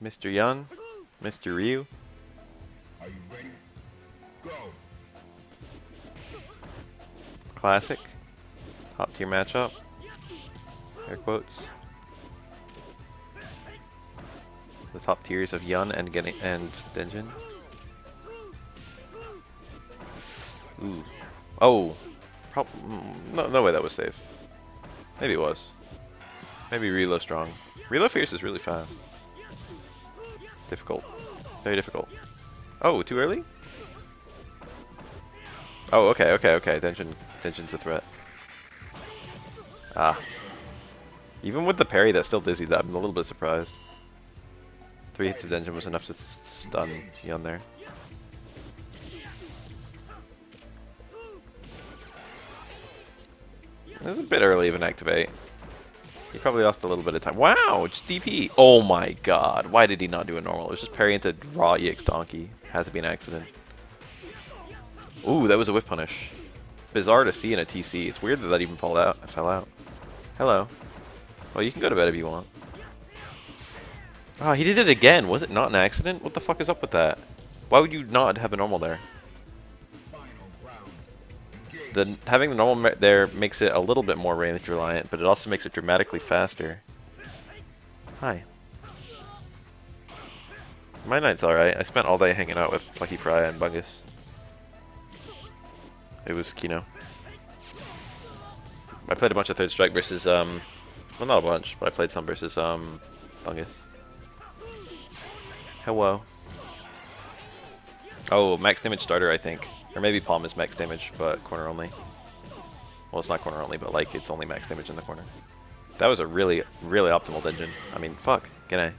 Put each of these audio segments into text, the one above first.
Mr. Yang, Mr. Ryu. Are you ready? Go. Classic. Top tier matchup. Air quotes. The top tiers of Yun and Denjin. Ooh. Oh. No way that was safe. Maybe it was. Maybe reload strong. Reload fierce is really fast. Difficult. Very difficult. Oh, too early? Oh, okay. Denjin's a threat. Ah. Even with the parry that still dizzies, I'm a little bit surprised. 3 hits of Denjin was enough to stun Yun there. This is a bit early of an activate. He probably lost a little bit of time. Wow, just DP. Oh my god. Why did he not do a normal? It was just parry into raw EX donkey. Had to be an accident. Ooh, that was a whiff punish. Bizarre to see in a TC. It's weird that that even fell out. Hello. Well, you can go to bed if you want. Oh, he did it again. Was it not an accident? What the fuck is up with that? Why would you not have a normal there? Having the normal there makes it a little bit more range reliant, but it also makes it dramatically faster. Hi. My night's alright. I spent all day hanging out with Lucky Pariah and Bungus. It was Kino. I played a bunch of Third Strike versus, well, not a bunch, but I played some versus, Bungus. Hello. Oh, max damage starter, I think. Or maybe Palm is max damage, but corner only. Well, it's not corner only, but like it's only max damage in the corner. That was a really optimal Denjin. I mean, fuck. G'day.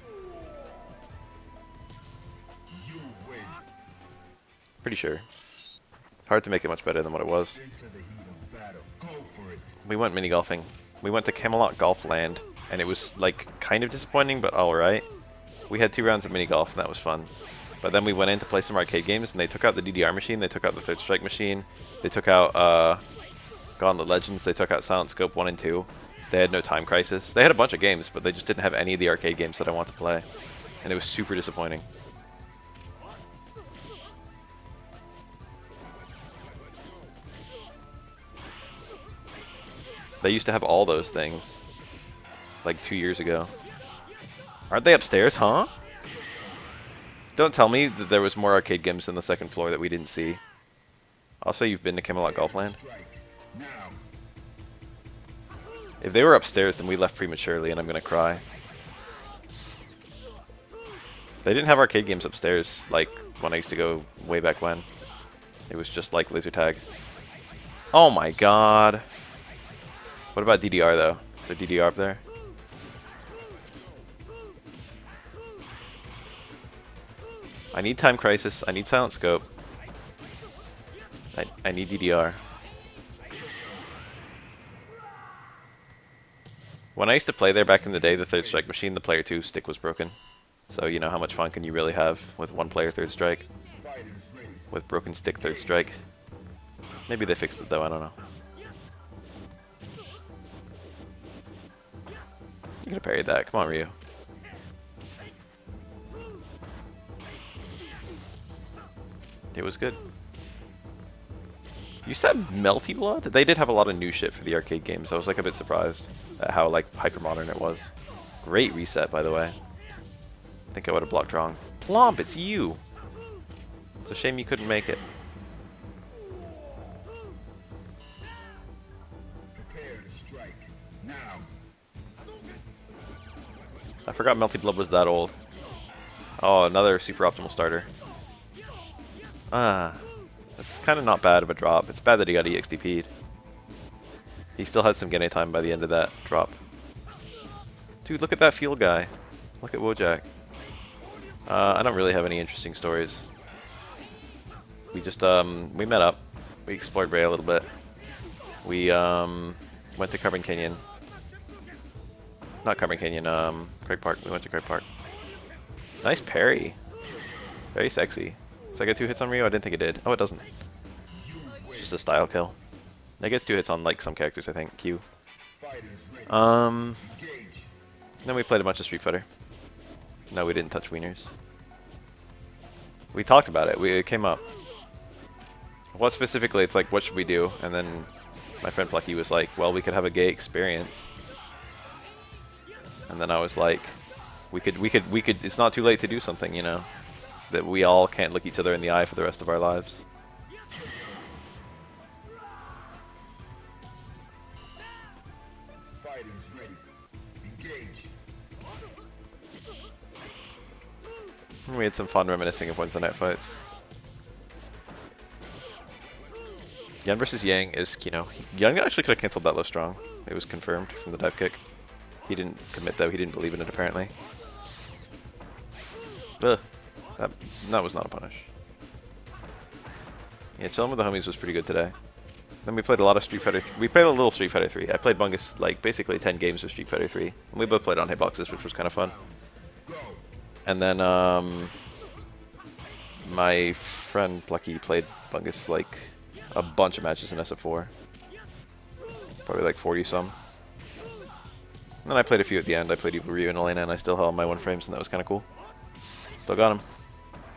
Pretty sure. Hard to make it much better than what it was. We went mini golfing. We went to Camelot Golf Land, and it was like kind of disappointing, but alright. We had 2 rounds of mini golf, and that was fun. But then we went in to play some arcade games, and they took out the DDR machine, they took out the Third Strike machine, they took out Gauntlet Legends, they took out Silent Scope 1 and 2. They had no Time Crisis. They had a bunch of games, but they just didn't have any of the arcade games that I want to play. And it was super disappointing. They used to have all those things. Like 2 years ago. Aren't they upstairs, huh? Don't tell me that there was more arcade games on the 2nd floor that we didn't see. Also, you've been to Camelot Golfland? If they were upstairs, then we left prematurely, and I'm gonna cry. They didn't have arcade games upstairs, like when I used to go way back when. It was just like laser tag. Oh my god. What about DDR, though? Is there DDR up there? I need Time Crisis. I need Silent Scope. I need DDR. When I used to play there back in the day, the Third Strike machine, the player 2 stick was broken. So you know how much fun can you really have with 1 player Third Strike? With broken stick Third Strike. Maybe they fixed it though, I don't know. You could have parried that. Come on, Ryu. It was good. You said Melty Blood? They did have a lot of new shit for the arcade games. I was like a bit surprised at how like hyper modern it was. Great reset, by the way. I think I would have blocked wrong. Plomp, it's you! It's a shame you couldn't make it. I forgot Melty Blood was that old. Oh, another super optimal starter. Ah, that's kind of not bad of a drop. It's bad that he got EXDP'd. He still had some Gene time by the end of that drop. Dude, look at that field guy. Look at Wojak. I don't really have any interesting stories. We just, we met up. We explored Bray a little bit. We, went to Carbon Canyon. Not Carbon Canyon, Craig Park. We went to Craig Park. Nice parry. Very sexy. So I get 2 hits on Ryu? I didn't think it did. Oh, it doesn't. It's just a style kill. It gets 2 hits on, like, some characters, I think. Q. Then we played a bunch of Street Fighter. No, we didn't touch wieners. We talked about it. It came up. What specifically? It's like, what should we do? And then my friend Plucky was like, well, we could have a gay experience. And then I was like, we could. It's not too late to do something, you know, that we all can't look each other in the eye for the rest of our lives. We had some fun reminiscing of Wednesday night fights. Yang versus Yang is, you know, Yang actually could have cancelled that low strong. It was confirmed from the dive kick. He didn't commit though, he didn't believe in it apparently. Ugh. That was not a punish. Yeah, chilling with the homies was pretty good today. Then we played a lot of Street Fighter. We played a little Street Fighter 3. I played Bungus like basically 10 games of Street Fighter 3. And we both played on hitboxes, which was kind of fun. And then my friend Plucky played Bungus like a bunch of matches in SF4. Probably like 40 some. And then I played a few at the end. I played Ryu and Yang, and I still held my 1 frames, and that was kind of cool. Still got him.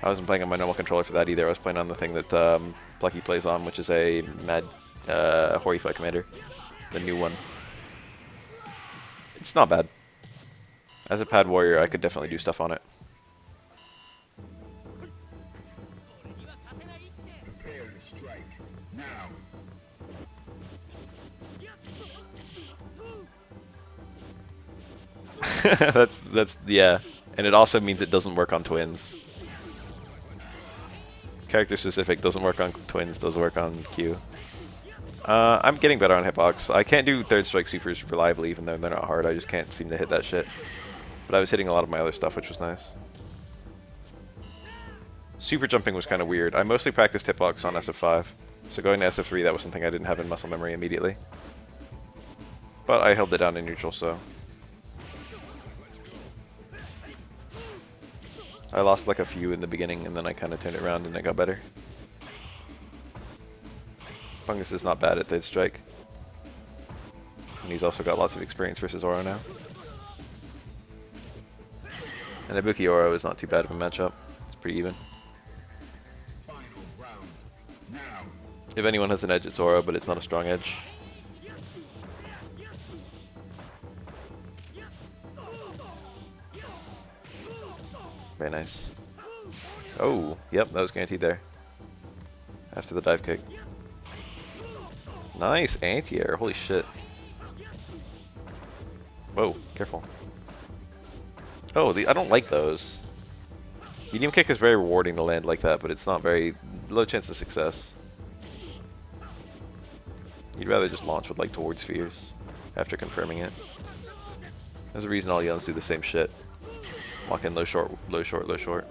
I wasn't playing on my normal controller for that either. I was playing on the thing that Plucky plays on, which is a Mad Horify Commander, the new one. It's not bad. As a pad warrior, I could definitely do stuff on it. Prepare to strike now. that's yeah, and it also means it doesn't work on twins. Character specific doesn't work on twins, does work on Q. I'm getting better on hitbox. I can't do third strike supers reliably, even though they're not hard. I just can't seem to hit that shit. But I was hitting a lot of my other stuff, which was nice. Super jumping was kind of weird. I mostly practiced hitbox on SF5, so going to SF3, that was something I didn't have in muscle memory immediately. But I held it down in neutral, so. I lost like a few in the beginning, and then I kind of turned it around and it got better. Bungus is not bad at third strike. And he's also got lots of experience versus Oro now. And Ibuki Oro is not too bad of a matchup. It's pretty even. If anyone has an edge, it's Oro, but it's not a strong edge. Very nice. Oh, yep, that was guaranteed there. After the dive kick. Nice anti-air, holy shit. Whoa, careful. Oh, I don't like those. Medium kick is very rewarding to land like that, but it's not very low chance of success. You'd rather just launch with like towards spheres after confirming it. There's a reason all Yons do the same shit. Walk in low short, low short, low short.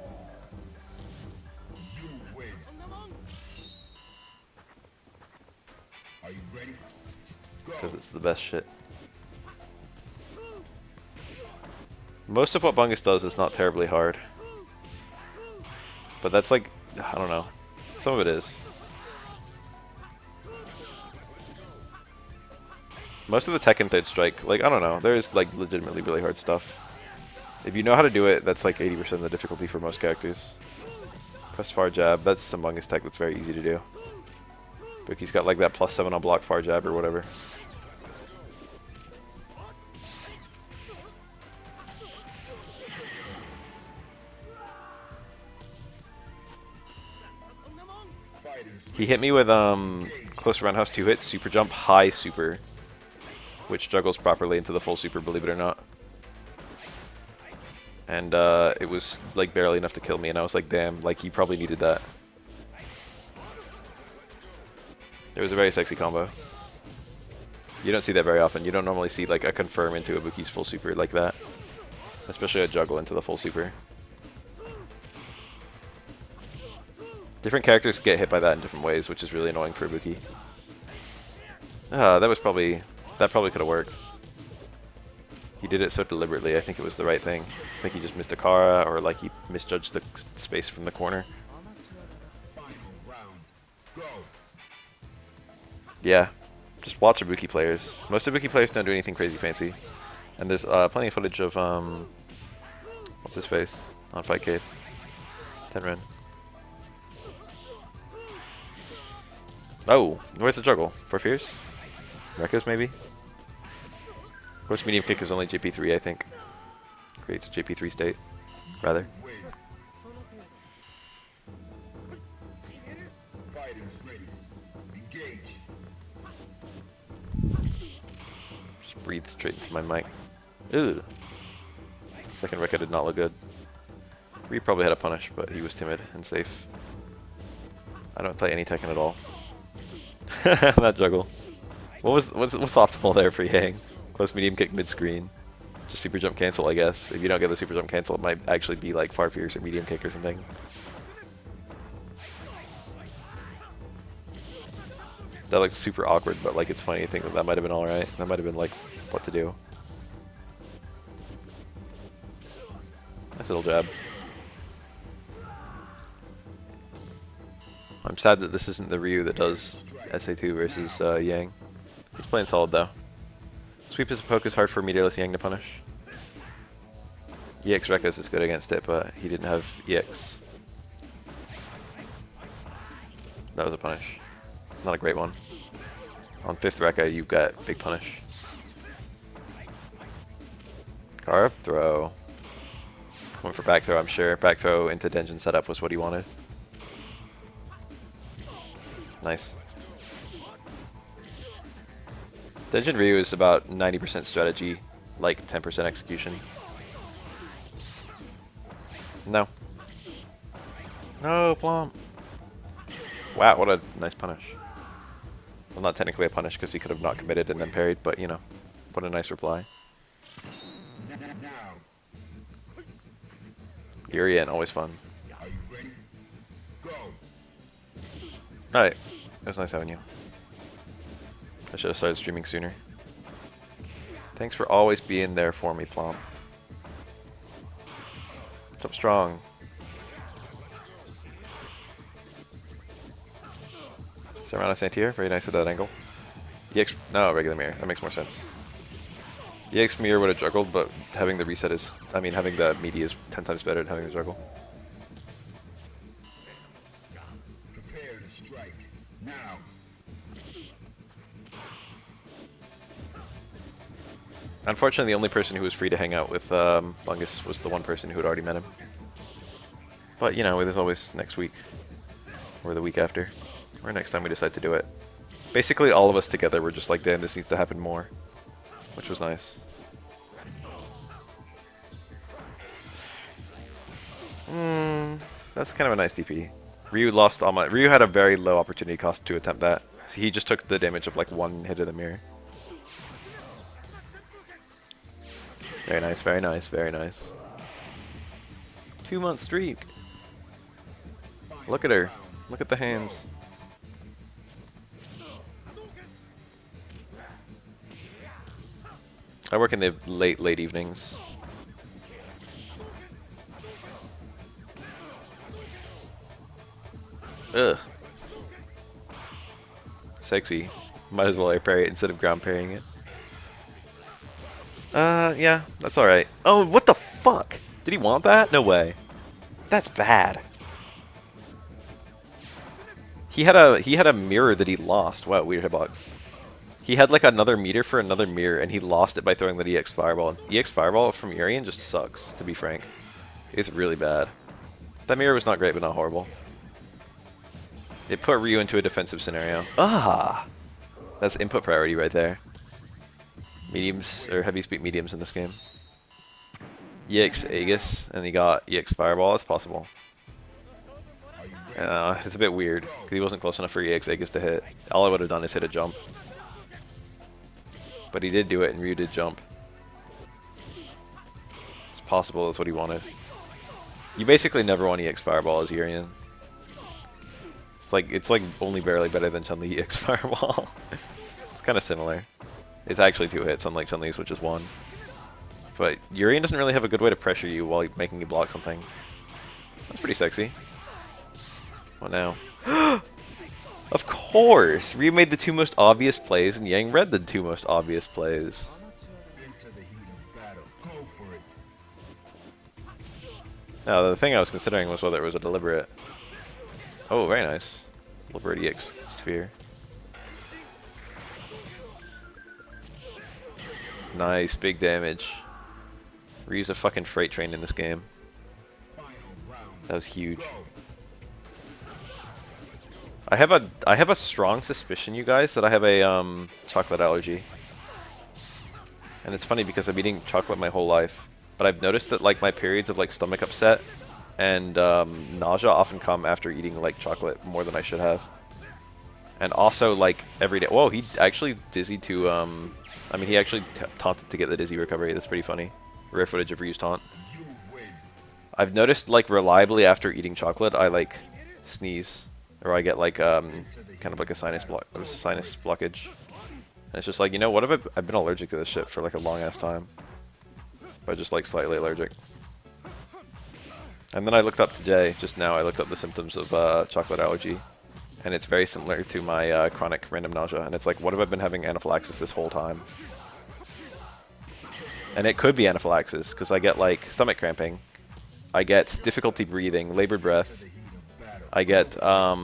Are you ready? Because it's the best shit. Most of what Bungus does is not terribly hard. But that's like, I don't know. Some of it is. Most of the tech and third strike, like, I don't know. There's like legitimately really hard stuff. If you know how to do it, that's like 80% of the difficulty for most characters. Press far jab, that's some Bungus tech that's very easy to do. Buki's got like that +7 on block far jab or whatever. He hit me with close roundhouse 2 hits, super jump, high super, which juggles properly into the full super, believe it or not. And it was like barely enough to kill me, and I was like, damn, like he probably needed that. It was a very sexy combo. You don't see that very often. You don't normally see like a confirm into Ibuki's full super like that. Especially a juggle into the full super. Different characters get hit by that in different ways, which is really annoying for Ibuki. That probably could have worked. He did it so deliberately, I think it was the right thing. I think he just missed a Kara, or like he misjudged the space from the corner. Yeah, just watch Ibuki players. Most Ibuki players don't do anything crazy fancy. And there's plenty of footage of, what What's his face? On Fightcade. 10 Ren. Oh, where's the juggle? For Fierce? Rekka's maybe? Of course, medium kick is only JP3, I think. Creates a JP3 state, rather. Fighters ready. Engage. Just breathe straight into my mic. Ugh. Second Rekka did not look good. Ryu probably had a punish, but he was timid and safe. I don't play any Tekken at all. That juggle. What's optimal there for Yang? Close medium kick mid screen. Just super jump cancel, I guess. If you don't get the super jump cancel, it might actually be like far fierce or medium kick or something. That looks super awkward, but like it's funny to think that might have been alright. That might have been like what to do. Nice little jab. I'm sad that this isn't the Ryu that does SA2 versus Yang. He's playing solid though. Sweep as a poke is hard for meterless Yang to punish. EX Rekka's is good against it, but he didn't have EX. That was a punish. Not a great one. On 5th Rekka, you've got big punish. Carve, throw. Went for back throw, I'm sure. Back throw into Denjin setup was what he wanted. Nice. Denjin Ryu is about 90% strategy, like 10% execution. No. No, Plum. Wow, what a nice punish. Well, not technically a punish because he could have not committed and then parried, but you know, what a nice reply. Urien, always fun. Are you ready? Go. Alright, it was nice having you. I should have started streaming sooner. Thanks for always being there for me, Plum. Jump strong. Serrano Santier, very nice with that angle. EX, no, regular mirror, that makes more sense. EX mirror would have juggled, but having the reset is, I mean, having the meaty is 10 times better than having the juggle. Prepare to strike. Now. Unfortunately, the only person who was free to hang out with Bungus was the one person who had already met him. But, you know, there's always next week. Or the week after. Or next time we decide to do it. Basically, all of us together were just like, damn, this needs to happen more. Which was nice. That's kind of a nice DP. Ryu lost all my... Ryu had a very low opportunity cost to attempt that. So he just took the damage of like one hit of the mirror. Very nice, very nice, very nice. 2-month streak. Look at her. Look at the hands. I work in the late evenings. Ugh. Sexy. Might as well air parry it instead of ground parrying it. Yeah, that's alright. Oh, what the fuck? Did he want that? No way. That's bad. He had a mirror that he lost. Wow, weird hitbox. He had like another meter for another mirror, and he lost it by throwing the EX Fireball. EX Fireball from Urien just sucks, to be frank. It's really bad. That mirror was not great, but not horrible. It put Ryu into a defensive scenario. Ah! That's input priority right there. Mediums, or heavy speed mediums in this game. EX Aegis, and he got EX Fireball, that's possible. It's a bit weird, because he wasn't close enough for EX Aegis to hit. All I would have done is hit a jump. But he did do it, and Ryu did jump. It's possible that's what he wanted. You basically never want EX Fireball as Urien. It's like only barely better than Chun-Li EX Fireball. It's kind of similar. It's actually 2 hits, unlike Chun-Li's, which is 1. But Urien doesn't really have a good way to pressure you while making you block something. That's pretty sexy. What now? Of course! Ryu made the 2 most obvious plays, and Yang read the 2 most obvious plays. Into the heat of battle. Go for it. No, the thing I was considering was whether it was a deliberate. Oh, very nice. Deliberate EX sphere. Nice, big damage. Ryu's a fucking freight train in this game. That was huge. I have a strong suspicion, you guys, that I have a chocolate allergy. And it's funny because I'm eating chocolate my whole life, but I've noticed that like my periods of like stomach upset and nausea often come after eating like chocolate more than I should have. And also like every day. Whoa, he actually dizzied to I mean he actually taunted to get the dizzy recovery. That's pretty funny. Rare footage of Ryu's taunt. I've noticed like reliably after eating chocolate I like sneeze. Or I get like kind of like a sinus blockage. And it's just like, you know, what if I've been allergic to this shit for like a long ass time? But just like slightly allergic. And then I looked up today, just now I looked up the symptoms of chocolate allergy. And it's very similar to my chronic random nausea. And it's like, what if I've been having anaphylaxis this whole time? And it could be anaphylaxis, because I get like stomach cramping. I get difficulty breathing, labored breath. I get a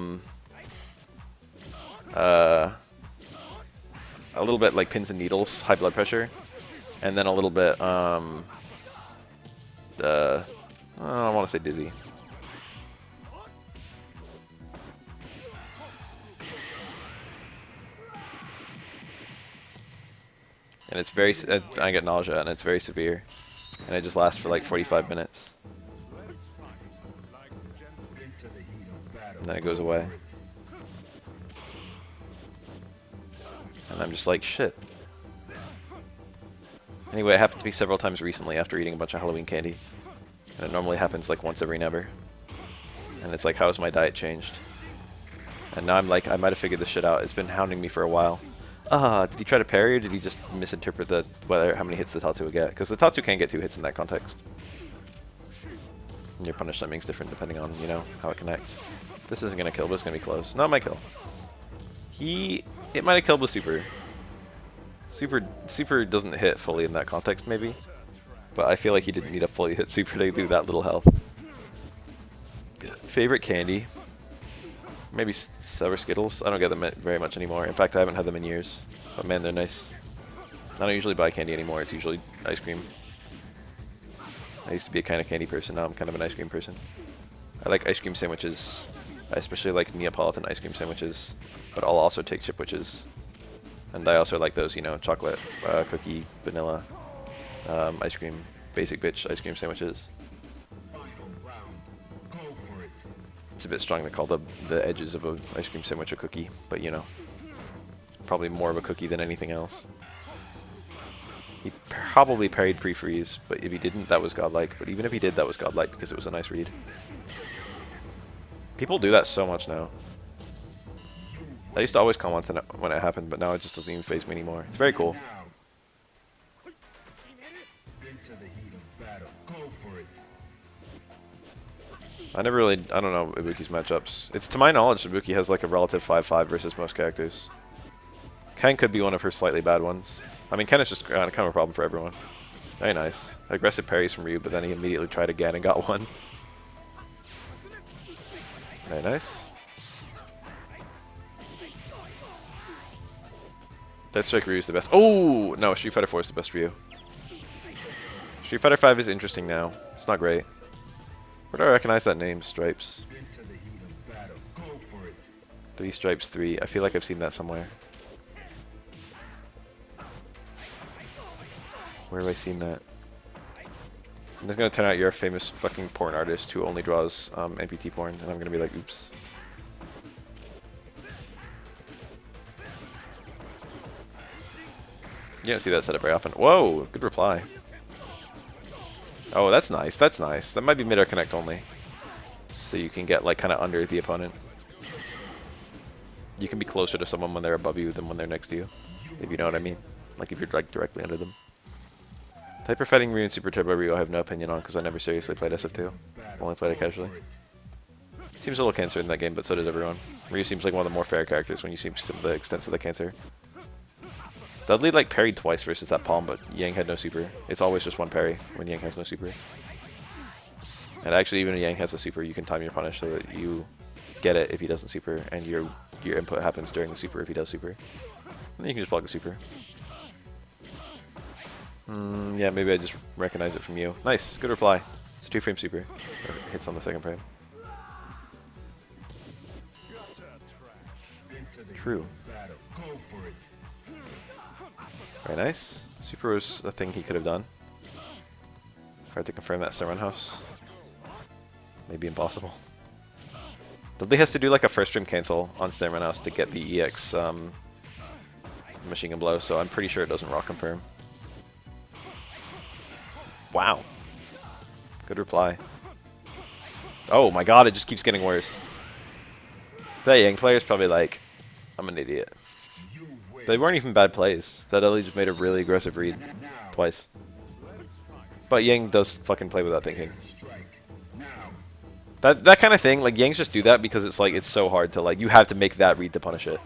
little bit like pins and needles, high blood pressure, and then a little bit I want to say dizzy. And it's very I get nausea and it's very severe, and it just lasts for like 45 minutes. And then it goes away. And I'm just like, shit. Anyway, it happened to me several times recently after eating a bunch of Halloween candy. And it normally happens like once every never. And it's like, how has my diet changed? And now I'm like, I might have figured this shit out. It's been hounding me for a while. Did he try to parry or did he just misinterpret how many hits the Tatsu would get? Because the Tatsu can get 2 hits in that context. And your punish timing's different depending on, you know, how it connects. This isn't going to kill, but it's going to be close. Not my kill. It might have killed with super. Super doesn't hit fully in that context, maybe. But I feel like he didn't need a fully hit super to do that little health. Favorite candy? Maybe Sour Skittles. I don't get them very much anymore. In fact, I haven't had them in years. But man, they're nice. I don't usually buy candy anymore. It's usually ice cream. I used to be a kind of candy person. Now I'm kind of an ice cream person. I like ice cream sandwiches. I especially like Neapolitan ice cream sandwiches, but I'll also take Chipwiches. And I also like those, you know, chocolate, cookie, vanilla, ice cream, basic bitch ice cream sandwiches. It's a bit strong to call the edges of an ice cream sandwich a cookie, but you know, it's probably more of a cookie than anything else. He probably parried pre-freeze, but if he didn't, that was godlike. But even if he did, that was godlike because it was a nice read. People do that so much now. I used to always comment on it when it happened, but now it just doesn't even faze me anymore. It's very cool. I don't know Ibuki's matchups. It's to my knowledge, Ibuki has like a relative 5-5 versus most characters. Ken could be one of her slightly bad ones. I mean, Ken is just kind of a problem for everyone. Very nice. Aggressive parries from Ryu, but then he immediately tried again and got one. Very nice. Death Strike Ryu is the best. Oh! No, Street Fighter 4 is the best Ryu. Street Fighter 5 is interesting now. It's not great. Where do I recognize that name? Stripes. 3 Stripes 3. I feel like I've seen that somewhere. Where have I seen that? And it's gonna turn out you're a famous fucking porn artist who only draws amputee porn, and I'm gonna be like, oops. You don't see that setup very often. Whoa, good reply. Oh, that's nice. That's nice. That might be mid-air connect only. So you can get like kind of under the opponent. You can be closer to someone when they're above you than when they're next to you, if you know what I mean. Like if you're like directly under them. Hyper Fighting Ryu and Super Turbo Ryu I have no opinion on because I never seriously played SF2. Only played it casually. Seems a little cancer in that game, but so does everyone. Ryu seems like one of the more fair characters when you see some of the extents of the cancer. Dudley like parried twice versus that palm, but Yang had no super. It's always just one parry when Yang has no super. And actually, even if Yang has a super, you can time your punish so that you get it if he doesn't super, and your input happens during the super if he does super. And then you can just block the super. Yeah, maybe I just recognize it from you. Nice, good reply. It's a 2-frame super. Or hits on the 2nd frame. True. Very nice. Super was a thing he could have done. Hard to confirm that Sermon House. Maybe impossible. Dudley has to do like a first stream cancel on Sermon House to get the EX machine gun blow, so I'm pretty sure it doesn't rock confirm. Wow. Good reply. Oh my god, it just keeps getting worse. That Yang player is probably like, I'm an idiot. They weren't even bad plays. That Dudley just made a really aggressive read twice. But Yang does fucking play without thinking. That kind of thing, like Yangs just do that because it's like it's so hard to like you have to make that read to punish it.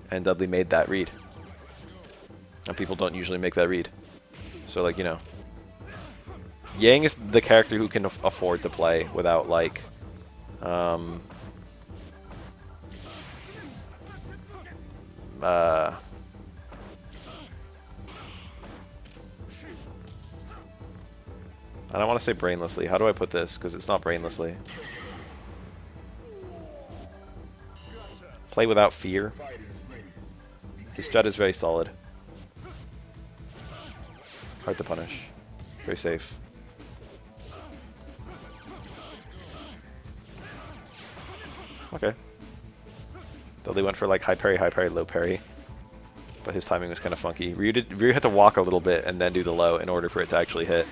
And Dudley made that read. And people don't usually make that read. So like, you know. Yang is the character who can afford to play without like I don't want to say brainlessly. How do I put this? Because it's not brainlessly. Play without fear. His strat is very solid. Hard to punish. Very safe. Okay. Dudley went for like high parry, low parry. But his timing was kind of funky. Ryu had to walk a little bit and then do the low in order for it to actually hit.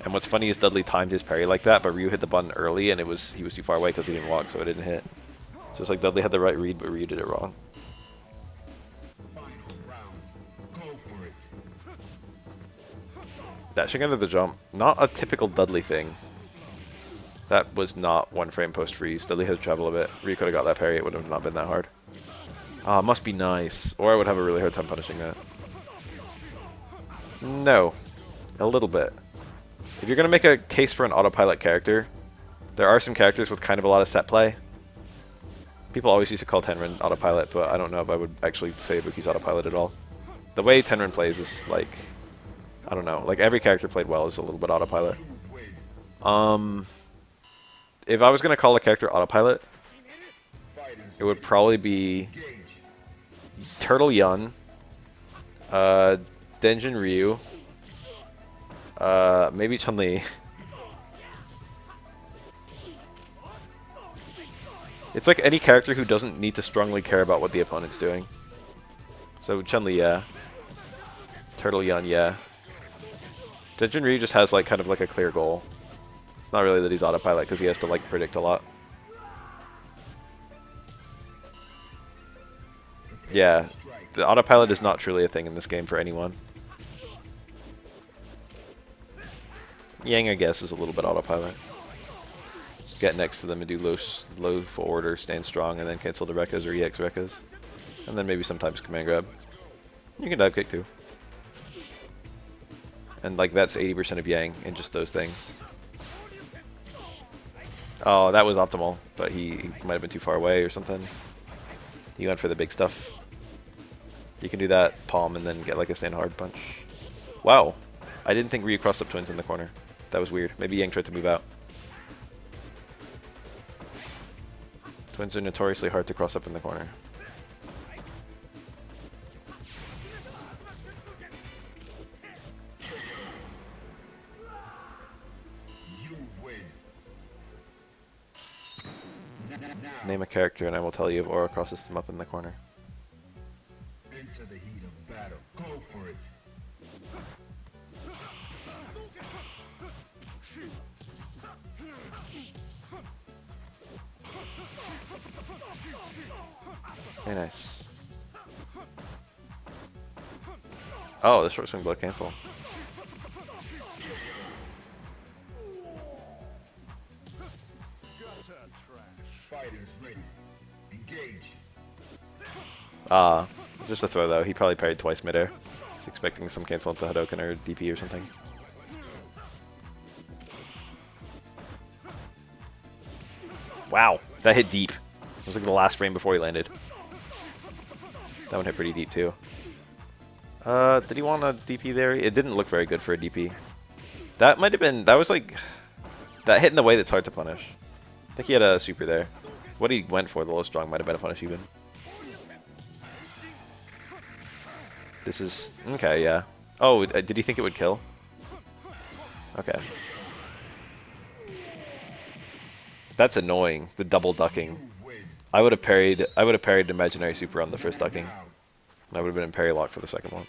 And what's funny is Dudley timed his parry like that, but Ryu hit the button early and he was too far away because he didn't walk, so it didn't hit. So it's like Dudley had the right read, but Ryu did it wrong. Dashing under the jump, not a typical Dudley thing. That was not 1 frame post freeze. Dudley had to travel a bit. Ryu could have got that parry, it would have not been that hard. Ah, must be nice. Or I would have a really hard time punishing that. No. A little bit. If you're going to make a case for an autopilot character, there are some characters with kind of a lot of set play. People always used to call Tenrin autopilot, but I don't know if I would actually say Ibuki's autopilot at all. The way Tenrin plays is like, I don't know, like every character played well is a little bit autopilot. If I was going to call a character autopilot, it would probably be Turtle Yun, Denjin Ryu, maybe Chun-Li. It's like any character who doesn't need to strongly care about what the opponent's doing. So Chun-Li, yeah. Turtle Yun, yeah. Denjin Ryu just has like kind of like a clear goal. It's not really that he's autopilot because he has to like predict a lot. Yeah, the autopilot is not truly a thing in this game for anyone. Yang, I guess, is a little bit autopilot. Just get next to them and do low forward or stand strong and then cancel the Rekkas or EX Rekkas. And then maybe sometimes command grab. You can dive kick too. And like that's 80% of Yang in just those things. Oh, that was optimal, but he might have been too far away or something. He went for the big stuff. You can do that palm and then get like a stand hard punch. Wow. I didn't think Ryu crossed up twins in the corner. That was weird. Maybe Yang tried to move out. Twins are notoriously hard to cross up in the corner. Name a character and I will tell you if Aura crosses them up in the corner. Into the heat of battle. Go for it. Very nice. Oh, the short swing blow cancel. Fighters ready. Engage. Just a throw though. He probably parried twice midair. He's expecting some cancel into Hadoken or DP or something. Wow, that hit deep. It was like the last frame before he landed. That one hit pretty deep too. Did he want a DP there? It didn't look very good for a DP. That might have been, that was like, that hit in the way that's hard to punish. I think he had a super there. What he went for, the low strong, might have been a punish even. This is, okay, yeah. Oh, did he think it would kill? Okay. That's annoying, the double ducking. I would have parried imaginary super on the first ducking. And I would have been in parry lock for the second one.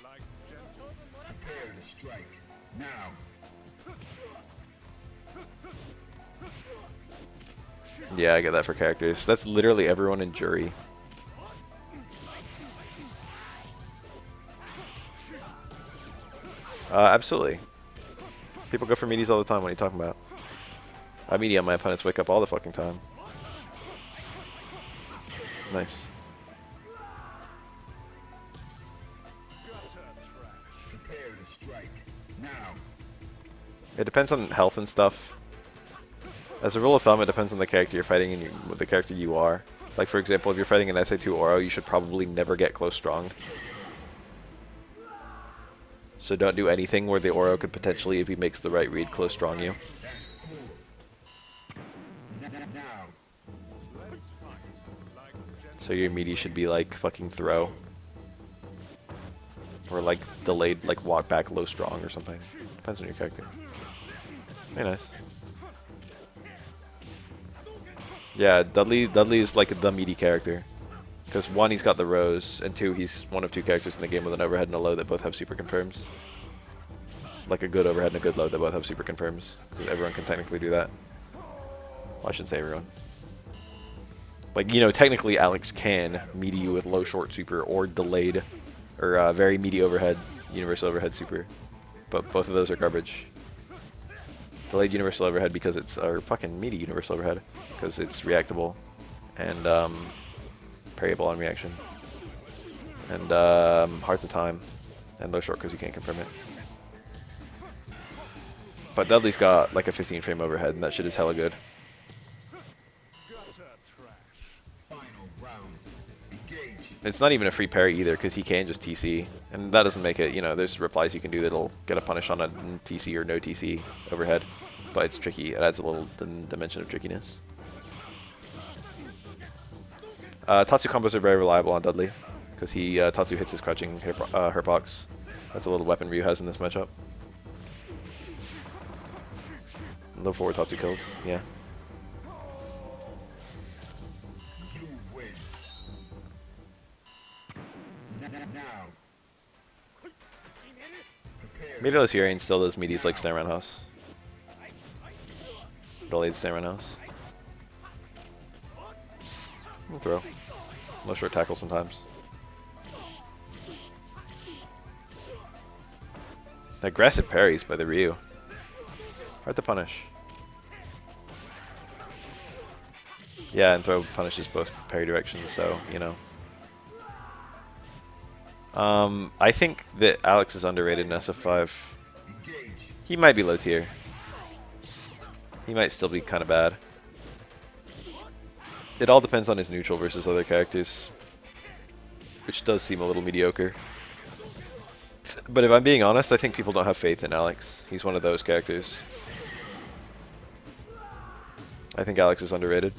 Yeah, I get that for characters. That's literally everyone in Juri. Absolutely. People go for meaties all the time. What are you talking about? I meaty on my opponents wake up all the fucking time. Nice. It depends on health and stuff. As a rule of thumb, it depends on the character you're fighting and the character you are. Like, for example, if you're fighting an SA2 Oro, you should probably never get close strong. So don't do anything where the Oro could potentially, if he makes the right read, close strong you. So your meaty should be like fucking throw. Or like delayed, like walk back low strong or something. Depends on your character. Very nice. Yeah, Dudley is like the meaty character. Because one, he's got the rose, and two, he's one of two characters in the game with an overhead and a low that both have super confirms. Like a good overhead and a good low that both have super confirms. Because everyone can technically do that. Well, I shouldn't say everyone. Like, you know, technically Alex can meaty you with low short super or delayed, or very meaty overhead, universal overhead super. But both of those are garbage. Delayed universal overhead because it's our fucking meaty universal overhead because it's reactable and parryable on reaction and hard to time and low short because you can't confirm it. But Dudley's got like a 15 frame overhead and that shit is hella good. It's not even a free parry either because he can just TC and that doesn't make it, you know, there's replies you can do that'll get a punish on a TC or no TC overhead, but it's tricky. It adds a little dimension of trickiness. Tatsu combos are very reliable on Dudley because he Tatsu hits his crouching Hitbox. That's a little weapon Ryu has in this matchup. Low forward Tatsu kills, yeah. Meatless Urien still does meaties like Stand Around House. Delayed Stand Around House. We'll throw. Low short tackle sometimes. Aggressive parries by the Ryu. Hard to punish. Yeah, and throw punishes both parry directions, so, you know. I think that Alex is underrated in SF5. He might be low tier. He might still be kind of bad. It all depends on his neutral versus other characters, which does seem a little mediocre. But if I'm being honest, I think people don't have faith in Alex. He's one of those characters. I think Alex is underrated.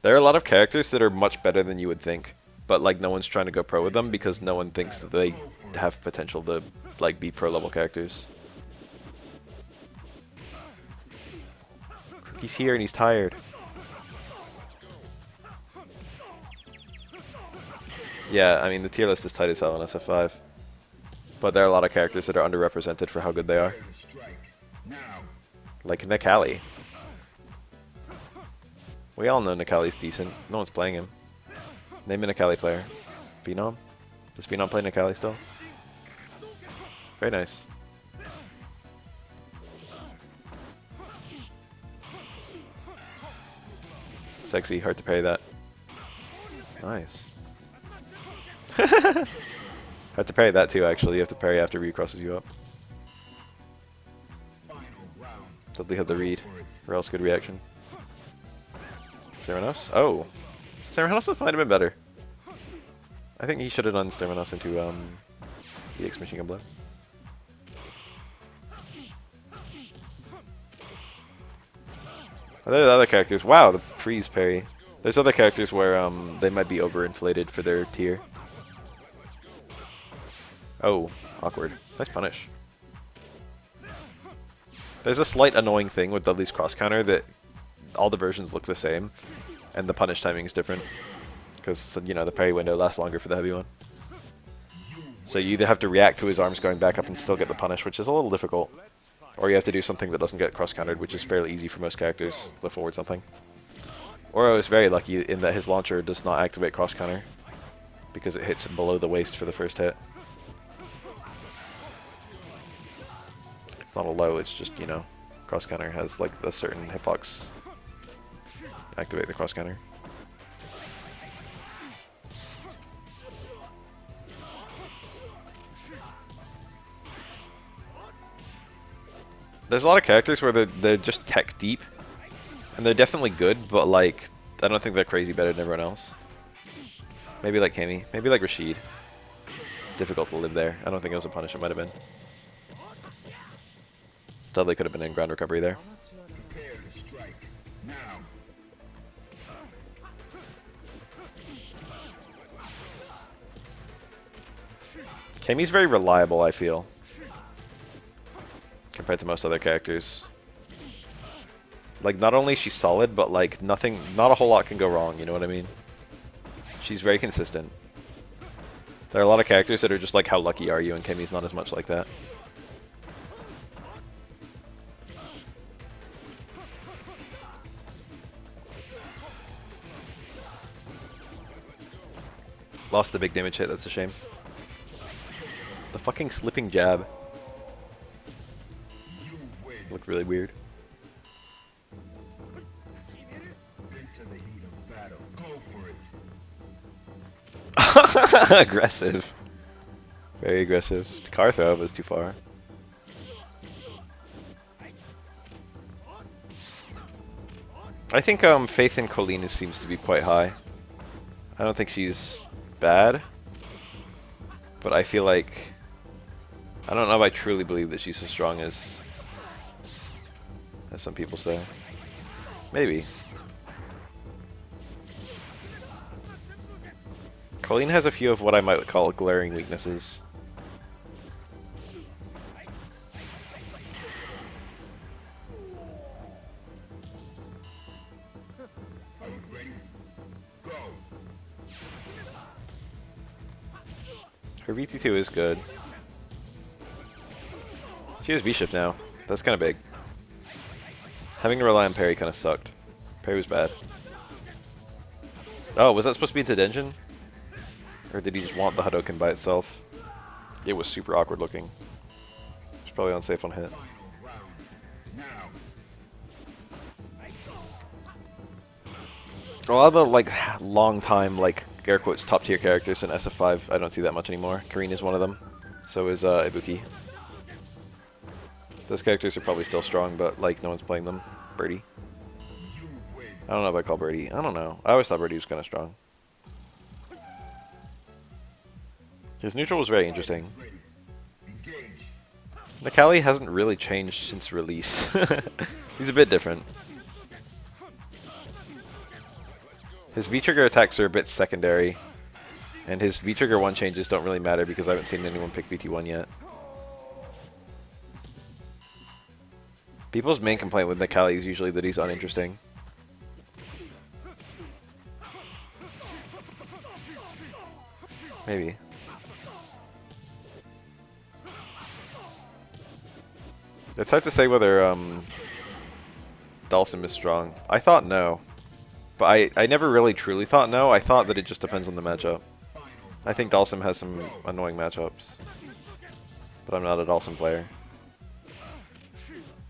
There are a lot of characters that are much better than you would think, but like no one's trying to go pro with them because no one thinks that they have potential to like be pro level characters. He's here and he's tired. Yeah, I mean the tier list is tight as hell in SF5, but there are a lot of characters that are underrepresented for how good they are. Like Nakali. We all know Nakali's decent. No one's playing him. Name a Nakali player. Phenom? Does Phenom play Nakali still? Very nice. Sexy, hard to parry that. Nice. Hard to parry that too, actually. You have to parry after Ryu crosses you up. Dudley had the read, or else good reaction. Sermanos? Oh! Sermanos might have been better. I think he should have done Sermanos into the X machine gun blow. Are there other characters? Wow, the freeze parry. There's other characters where they might be overinflated for their tier. Oh, awkward. Nice punish. There's a slight annoying thing with Dudley's cross counter that all the versions look the same, and the punish timing is different. Because, you know, the parry window lasts longer for the heavy one. So you either have to react to his arms going back up and still get the punish, which is a little difficult. Or you have to do something that doesn't get cross countered, which is fairly easy for most characters, the forward something. Or I was very lucky in that his launcher does not activate cross counter, because it hits him below the waist for the first hit. It's not a low, it's just, you know, cross counter has like a certain hitbox. Activate the cross counter. There's a lot of characters where they're just tech deep, and they're definitely good, but like, I don't think they're crazy better than everyone else. Maybe like Cammy, maybe like Rashid. Difficult to live there. I don't think it was a punish, it might have been. Dudley could have been in ground recovery there. Cammy's very reliable, I feel, compared to most other characters. Like, not only is she solid, but like not a whole lot can go wrong, you know what I mean? She's very consistent. There are a lot of characters that are just like, how lucky are you, and Cammy's not as much like that. Lost the big damage hit, that's a shame. The fucking slipping jab. Looked really weird. Aggressive. Very aggressive. The car throw was too far. I think faith in Colleen seems to be quite high. I don't think she's bad, but I feel like I don't know if I truly believe that she's as strong as some people say. Maybe. Colleen has a few of what I might call glaring weaknesses. Her VT2 is good. She has V-shift now. That's kind of big. Having to rely on parry kind of sucked. Parry was bad. Oh, was that supposed to be into Denjin? Or did he just want the Hadouken by itself? It was super awkward looking. It's probably unsafe on hit. A lot of the like long time like air quotes top tier characters in SF5 I don't see that much anymore. Kareen is one of them. So is Ibuki. Those characters are probably still strong, but like no one's playing them. Birdie. I don't know if I call Birdie. I don't know. I always thought Birdie was kind of strong. His neutral was very interesting. Nakali hasn't really changed since release. He's a bit different. His V-trigger attacks are a bit secondary, and his V-trigger 1 changes don't really matter because I haven't seen anyone pick VT1 yet. People's main complaint with Nakali is usually that he's uninteresting. Maybe. It's hard to say whether Dalsum is strong. I thought no. But I never really truly thought no. I thought that it just depends on the matchup. I think Dalsum has some annoying matchups. But I'm not a Dalsum player.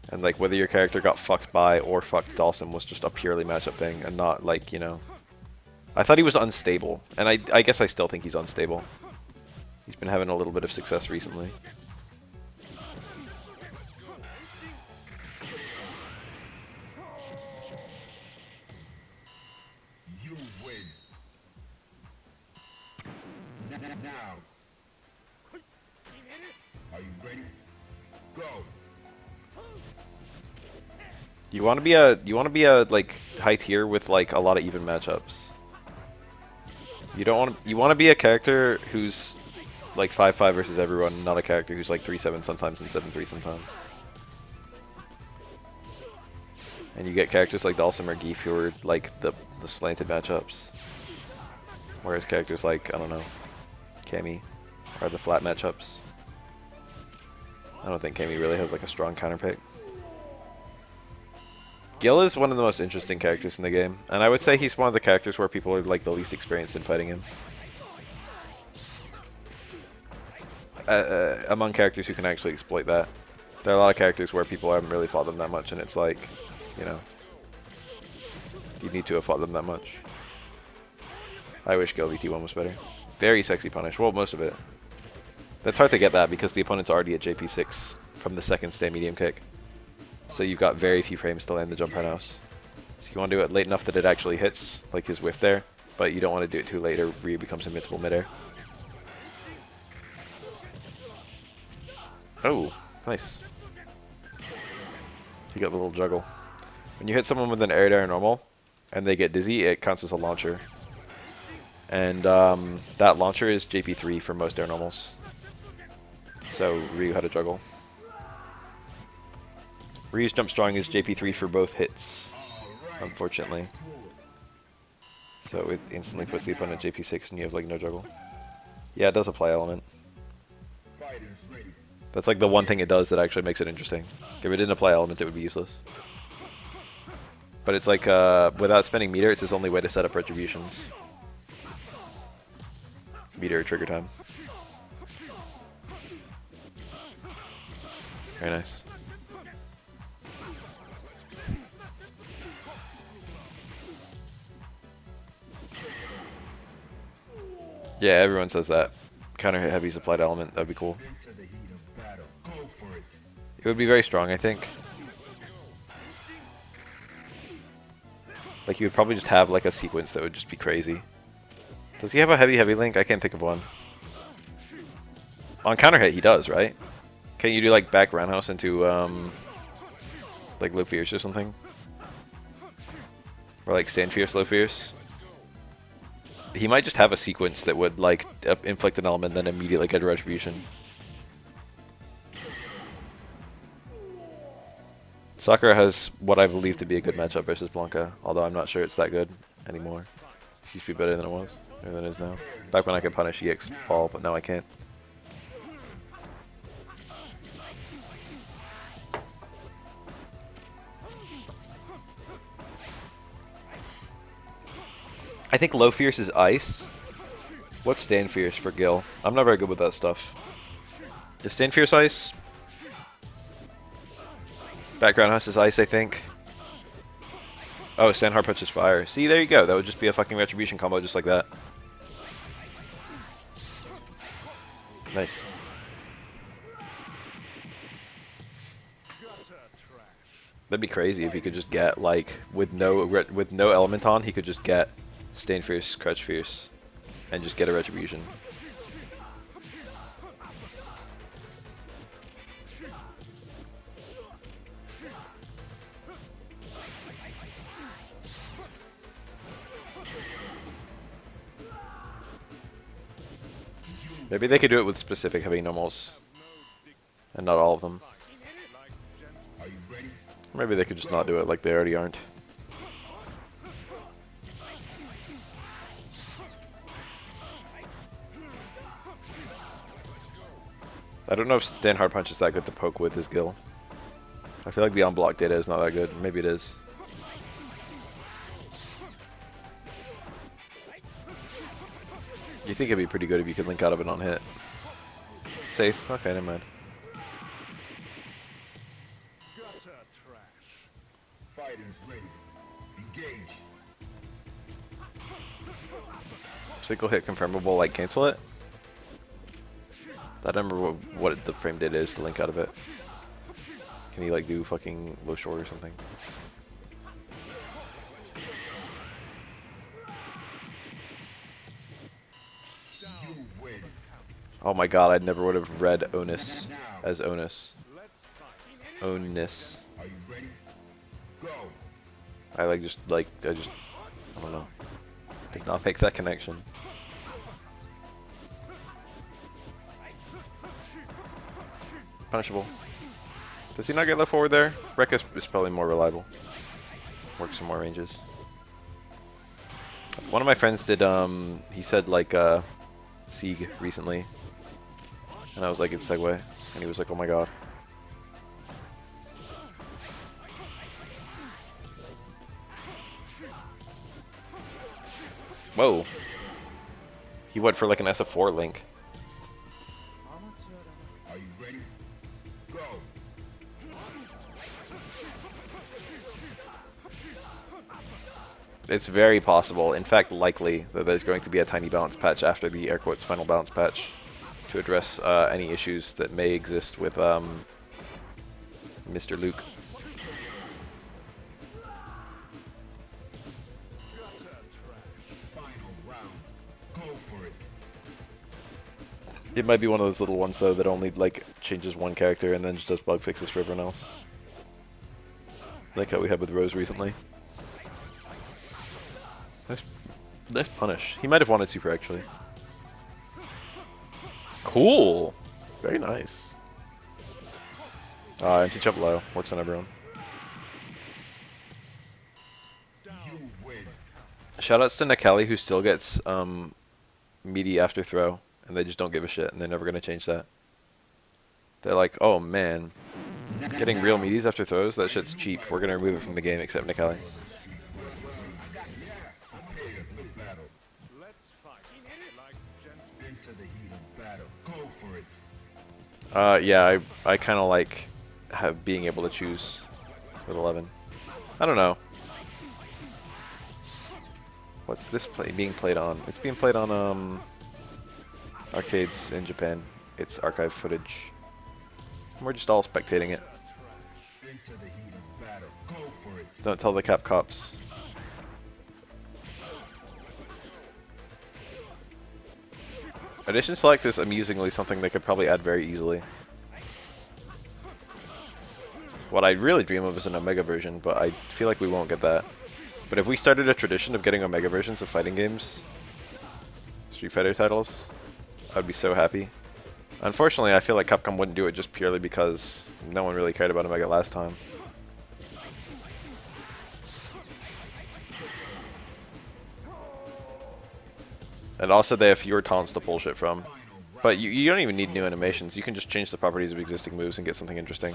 And like whether your character got fucked by or fucked Dalsum was just a purely matchup thing and not like, you know. I thought he was unstable. And I guess I still think he's unstable. He's been having a little bit of success recently. Now. Are you ready? Go. You want to be a like high tier with like a lot of even matchups. You want to be a character who's like 5-5 versus everyone, not a character who's like 3-7 sometimes and 7-3 sometimes. And you get characters like Dalsum or Geef who are like the slanted matchups. Whereas characters like, I don't know, Cammy are the flat matchups. I don't think Cammy really has like a strong counter pick. Gil is one of the most interesting characters in the game, and I would say he's one of the characters where people are like the least experienced in fighting him. Among characters who can actually exploit that. There are a lot of characters where people haven't really fought them that much, and it's like, you know, you need to have fought them that much. I wish Gil VT1 was better. Very sexy punish. Well, most of it. That's hard to get that because the opponent's already at JP6 from the second stay medium kick. So you've got very few frames to land the jump roundhouse. So you want to do it late enough that it actually hits, like his whiff there, but you don't want to do it too late or Ryu becomes invincible midair. Oh, nice. You got the little juggle. When you hit someone with an air to air normal and they get dizzy, it counts as a launcher. And that launcher is JP3 for most air normals. So Ryu had a juggle. Ryu's jump strong is JP3 for both hits, unfortunately. So it instantly puts the opponent at JP6 and you have like no juggle. Yeah, it does apply element. That's like the one thing it does that actually makes it interesting. If it didn't apply element, it would be useless. But it's like, without spending meter, it's his only way to set up retributions. Meter trigger time. Very nice. Yeah, everyone says that. Counter hit heavy supplied element, that'd be cool. It would be very strong, I think. Like, you would probably just have like a sequence that would just be crazy. Does he have a heavy link? I can't think of one. On counter hit, he does, right? Can't you do like back roundhouse into like low fierce or something? Or like stand fierce, low fierce? He might just have a sequence that would like inflict an element then immediately get a retribution. Sakura has what I believe to be a good matchup versus Blanca, although I'm not sure it's that good anymore. It used to be better than it was, or than it is now. Back when I could punish EX ball, but now I can't. I think low fierce is ice. What's stand fierce for Gil? I'm not very good with that stuff. Is stand fierce ice? Background house is ice, I think. Oh, stand hard punch is fire. See, there you go. That would just be a fucking retribution combo just like that. Nice. That'd be crazy if he could just get like with no element on, he could just get stand fierce, crouch fierce, and just get a retribution. Maybe they could do it with specific heavy normals, and not all of them. Maybe they could just not do it like they already aren't. I don't know if stand hard punch is that good to poke with his Gil. I feel like the unblock data is not that good. Maybe it is. You think it'd be pretty good if you could link out of it on hit. Safe? Okay, never mind. Single hit confirmable, like cancel it? I don't remember what the frame data is to link out of it. Can he like do fucking low short or something? You win. Oh my god, I never would have read Onus as Onus. Onus. Are you ready? Go. I don't know. Did not make that connection. Punishable. Does he not get left forward there? Rekka is probably more reliable. Works some more ranges. One of my friends did, he said like, Sieg recently. And I was like, it's Segway. And he was like, oh my god. Whoa. He went for like an SF4 link. Are you ready? Go. It's very possible, in fact likely, that there's going to be a tiny balance patch after the air quotes final balance patch to address any issues that may exist with Mr. Luke. Final round. Go for it. It might be one of those little ones though that only like changes one character and then just does bug fixes for everyone else. Like how we had with Rose recently. Nice punish. He might have wanted super actually. Cool. Very nice. Empty jump low. Works on everyone. You win. Shoutouts to Nakali who still gets meaty after throw and they just don't give a shit and they're never gonna change that. They're like, oh man, getting real meaties after throws, that shit's cheap. We're gonna remove it from the game except Nakali. Into the heat of battle. Go for it. Yeah, I kind of like being able to choose with 11. I don't know. What's this being played on? It's being played on arcades in Japan. It's archived footage. We're just all spectating it. Into the heat of battle. Go for it. Don't tell the Cap Cops. Edition Select is amusingly something they could probably add very easily. What I really dream of is an Omega version, but I feel like we won't get that. But if we started a tradition of getting Omega versions of fighting games, Street Fighter titles, I'd be so happy. Unfortunately, I feel like Capcom wouldn't do it just purely because no one really cared about Omega last time. And also they have fewer taunts to pull shit from. But you don't even need new animations. You can just change the properties of existing moves and get something interesting.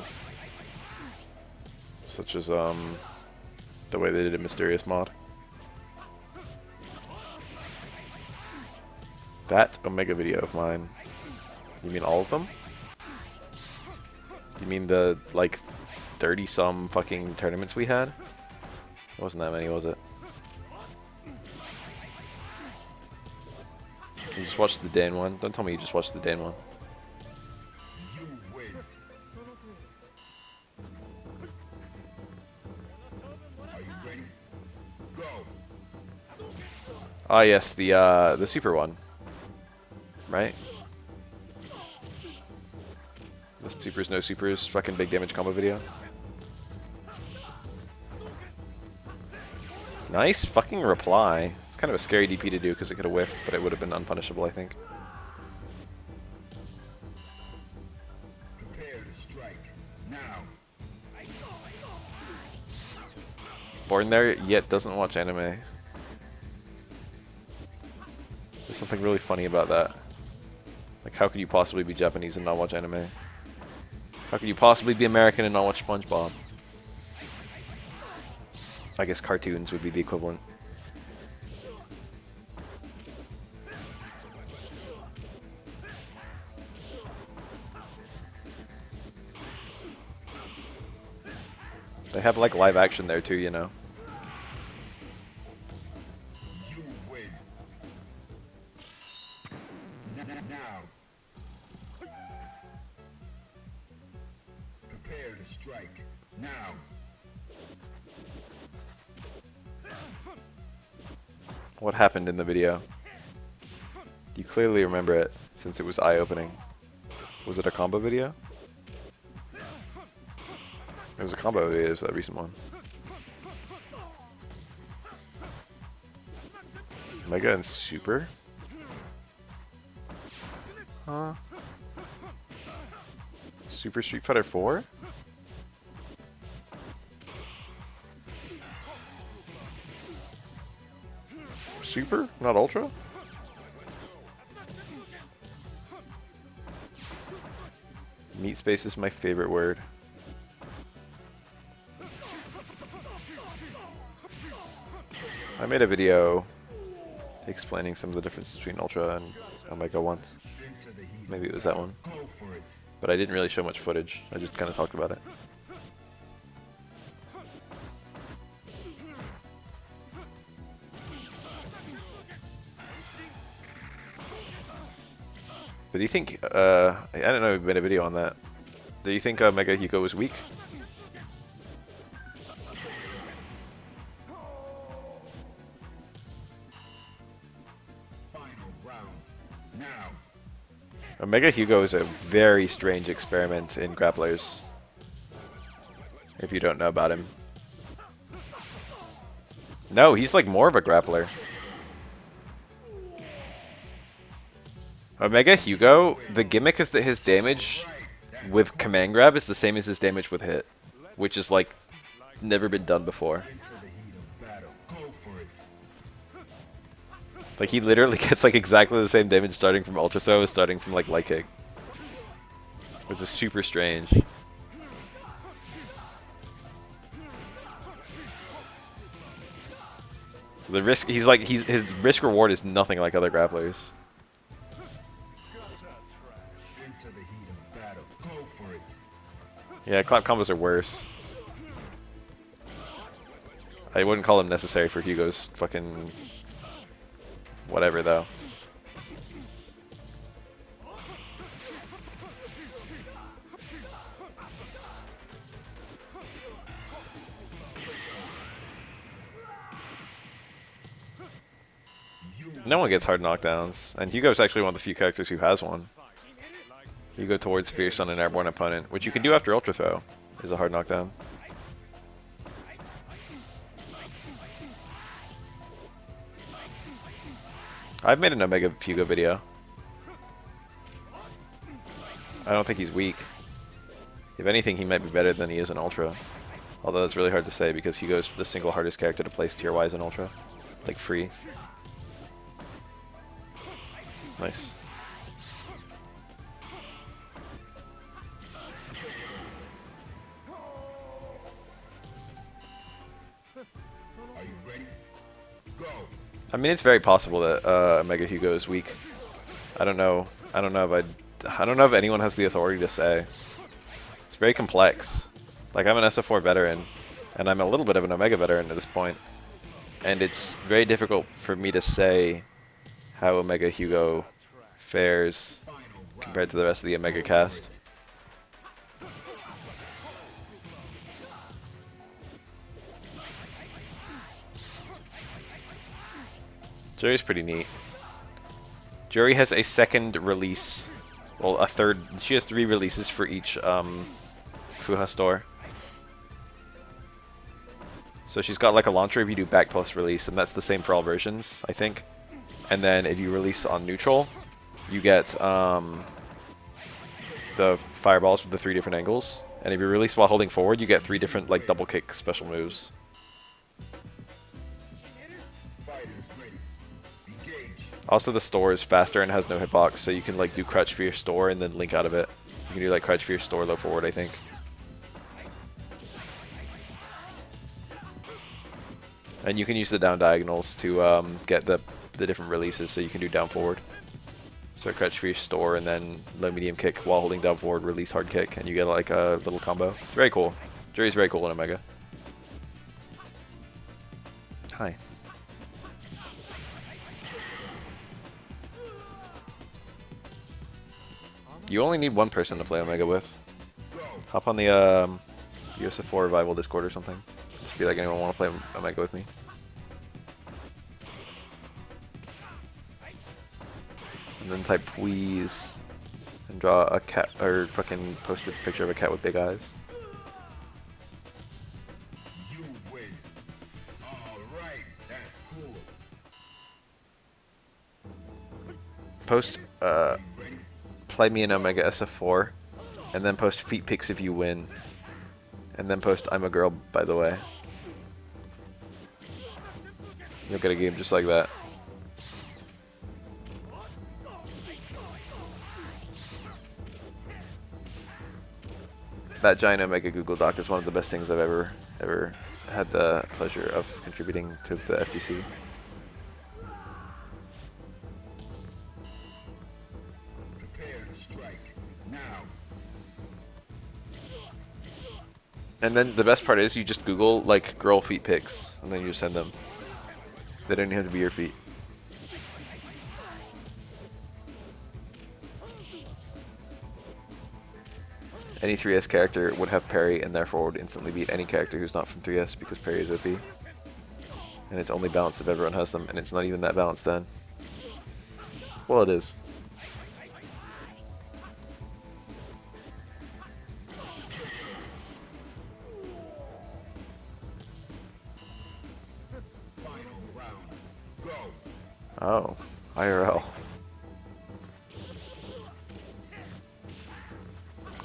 Such as the way they did a Mysterious mod. That Omega video of mine. You mean all of them? You mean the, like, 30-some fucking tournaments we had? It wasn't that many, was it? You just watched the Dan one? Don't tell me you just watched the Dan one. You win. Are you ready? Go. Ah yes, the super one. Right? The supers, no supers, fucking big damage combo video. Nice fucking reply. It's kind of a scary DP to do because it could have whiffed, but it would have been unpunishable, I think. Prepare to strike. Now. Born there, yet doesn't watch anime. There's something really funny about that. Like, how could you possibly be Japanese and not watch anime? How could you possibly be American and not watch SpongeBob? I guess cartoons would be the equivalent. They have like live action there too, you know. You win. Now. Prepare to strike. Now. What happened in the video? You clearly remember it. since it was eye-opening. Was it a combo video? It was a combo video, it was that recent one. Mega and Super? Huh? Super Street Fighter 4? Super? Not Ultra? Meat space is my favorite word. I made a video explaining some of the differences between Ultra and Omega once. Maybe it was that one. But I didn't really show much footage. I just kind of talked about it. But do you think, I don't know if we made a video on that. Do you think Mega Hugo was weak? Omega Hugo is a very strange experiment in grapplers, if you don't know about him. No, he's like more of a grappler. Omega Hugo, the gimmick is that his damage with command grab is the same as his damage with hit, which is like never been done before. Like he literally gets like exactly the same damage starting from Ultra Throw as starting from like Light Kick, which is super strange. So the risk, his risk reward is nothing like other grapplers. Yeah, clap combos are worse. I wouldn't call them necessary for Hugo's fucking whatever though. No one gets hard knockdowns, and Hugo's actually one of the few characters who has one. You go towards Fierce on an airborne opponent, which you can do after Ultra Throw, is a hard knockdown. I've made an Omega Hugo video. I don't think he's weak. If anything, he might be better than he is in Ultra. Although that's really hard to say because Hugo's the single hardest character to place tier-wise in Ultra. Like, free. Nice. I mean, it's very possible that Omega Hugo is weak. I don't know. I don't know if anyone has the authority to say. It's very complex. Like, I'm an SF4 veteran, and I'm a little bit of an Omega veteran at this point, and it's very difficult for me to say how Omega Hugo fares compared to the rest of the Omega cast. Juri's pretty neat. Juri has a second release. Well, a third. She has 3 releases for each Fuha store. So she's got like a launcher if you do back plus release, and that's the same for all versions, I think. And then if you release on neutral, you get the fireballs with the 3 different angles. And if you release while holding forward, you get 3 different like double kick special moves. Also, the store is faster and has no hitbox, so you can like do crouch for your store and then link out of it. You can do like crouch for your store, low forward, I think. And you can use the down diagonals to get the different releases, so you can do down forward. So crouch for your store and then low medium kick while holding down forward, release hard kick, and you get like a little combo. It's very cool. Juri's very cool in Omega. Hi. You only need one person to play Omega with. Hop on the USF4 Revival Discord or something. Just be like, anyone want to play Omega with me? and then type please, and draw a cat, or fucking post a picture of a cat with big eyes. You win. Alright, that's cool. Post, play me in Omega SF4, and then post feet pics if you win. And then post I'm a girl, by the way. You'll get a game just like that. That giant Omega Google Doc is one of the best things I've ever had the pleasure of contributing to the FGC. Prepare to strike. Now. And then the best part is you just Google like girl feet pics, and then you just send them. They don't even have to be your feet. Any 3S character would have parry and therefore would instantly beat any character who's not from 3S because parry is OP. And it's only balanced if everyone has them, and it's not even that balanced then. Well, it is. Final round. Go. Oh, IRL.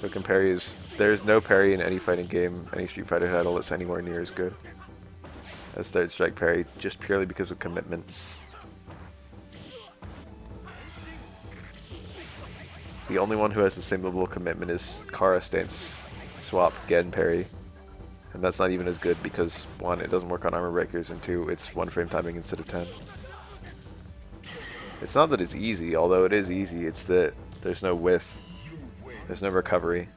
Cooking parries. There's no parry in any fighting game, any Street Fighter title that's anywhere near as good as third strike parry, just purely because of commitment. The only one who has the same level of commitment is Kara Stance Swap Gen parry. And that's not even as good because, one, it doesn't work on armor breakers, and two, it's 1 frame timing instead of 10. It's not that it's easy, although it is easy, it's that there's no whiff. There's no recovery.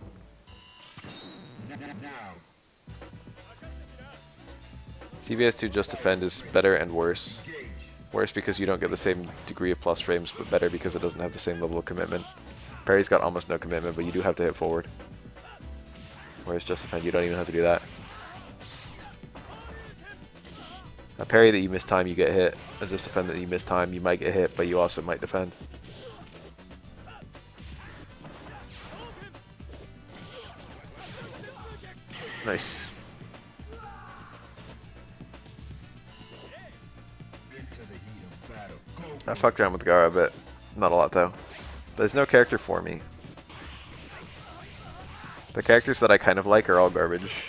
CBS2 Just Defend is better and worse. Worse because you don't get the same degree of plus frames, but better because it doesn't have the same level of commitment. Parry's got almost no commitment, but you do have to hit forward. Whereas Just Defend, you don't even have to do that. A parry that you miss time, you get hit. A Just Defend that you miss time, you might get hit, but you also might defend. Nice. I fucked around with Gara a bit. Not a lot though. There's no character for me. The characters that I kind of like are all garbage.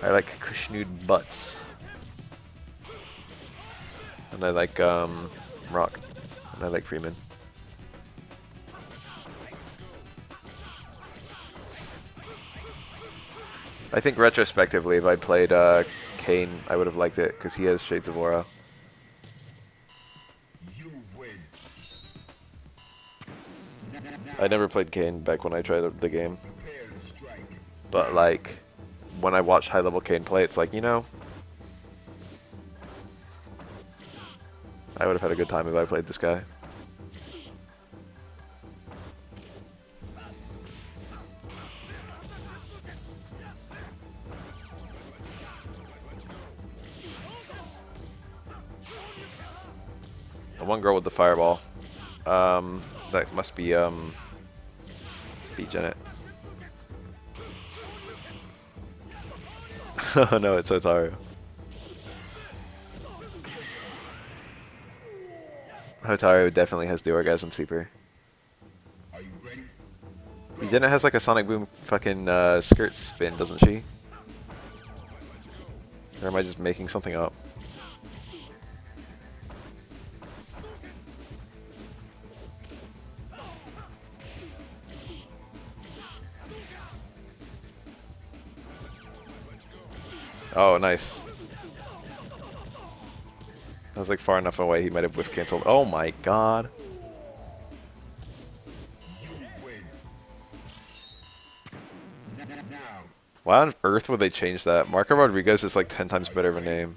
I like Kushnud Butts. And I like Rock. And I like Freeman. I think retrospectively, if I played Kane, I would have liked it because he has Shades of Aura. I never played Kane back when I tried the game, but like when I watch high level Kane play, it's like, you know, I would have had a good time if I played this guy. The one girl with the fireball. That must be Janet. Oh no, it's Hotaru. Hotaru definitely has the orgasm sleeper. Are you ready? Janet has like a Sonic Boom fucking skirt spin, doesn't she? Or am I just making something up? Oh, nice. I was like far enough away he might have whiff canceled. Oh my god. Why on earth would they change that? Marco Rodriguez is like 10 times better of a name.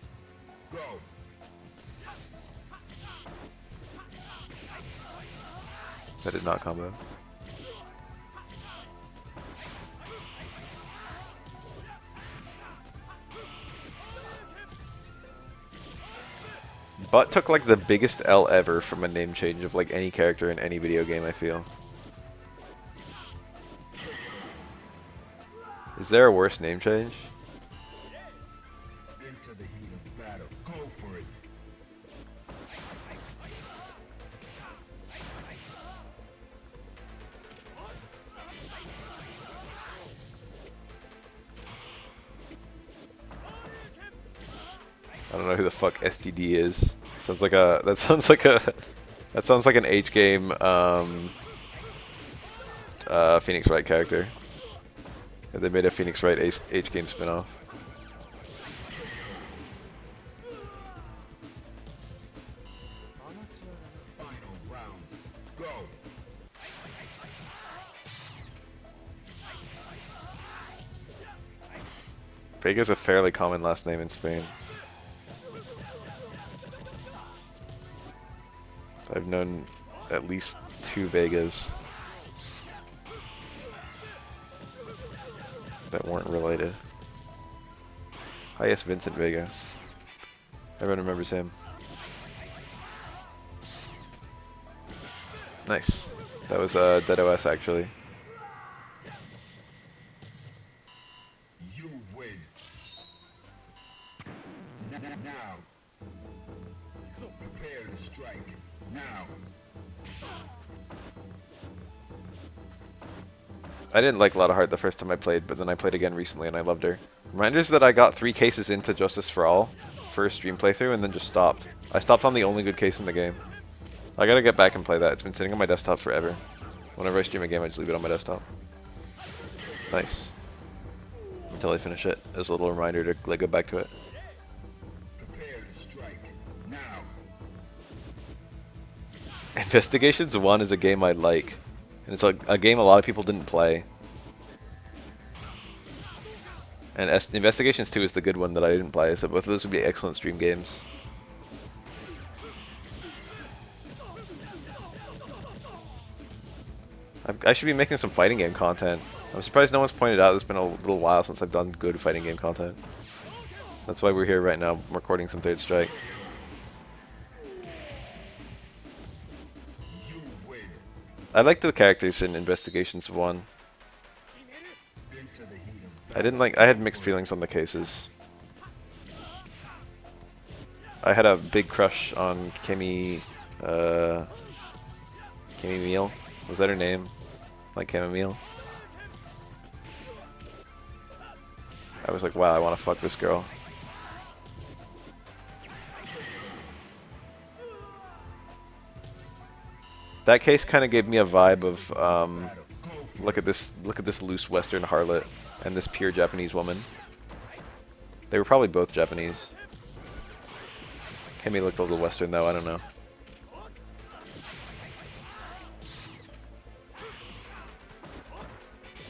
That did not combo. Butt took like the biggest L ever from a name change of like any character in any video game, I feel. Is there a worse name change? Into the heat of battle. Go for it. I don't know who the fuck STD is. Sounds like a that sounds like an H game Phoenix Wright character. They made a Phoenix Wright H game spinoff. Final round. Go. Vega's a fairly common last name in Spain. I've known at least 2 Vegas that weren't related. Hi, yes, Vincent Vega. Everyone remembers him. Nice. That was Dead OS actually. You win. Now. Prepare to strike. Now. I didn't like Lotta Heart the first time I played, but then I played again recently and I loved her. Reminders that I got 3 cases into Justice for All for a stream playthrough and then just stopped. I stopped on the only good case in the game. I gotta get back and play that. It's been sitting on my desktop forever. Whenever I stream a game, I just leave it on my desktop. Nice. Until I finish it, as a little reminder to like, go back to it. Prepare to strike. Now. Investigations 1 is a game I like. And it's a game a lot of people didn't play. And Investigations 2 is the good one that I didn't play, so both of those would be excellent stream games. I should be making some fighting game content. I'm surprised no one's pointed out it's been a little while since I've done good fighting game content. That's why we're here right now, recording some Third Strike. You win. I like the characters in Investigations 1. Into the heat of I didn't like. I had mixed feelings on the cases. I had a big crush on Kimmy. Kimmy Meal. Was that her name? Like Chamomile. I was like, wow, I want to fuck this girl. That case kind of gave me a vibe of look at this loose Western harlot and this pure Japanese woman. They were probably both Japanese. Kimmy looked a little Western though, I don't know.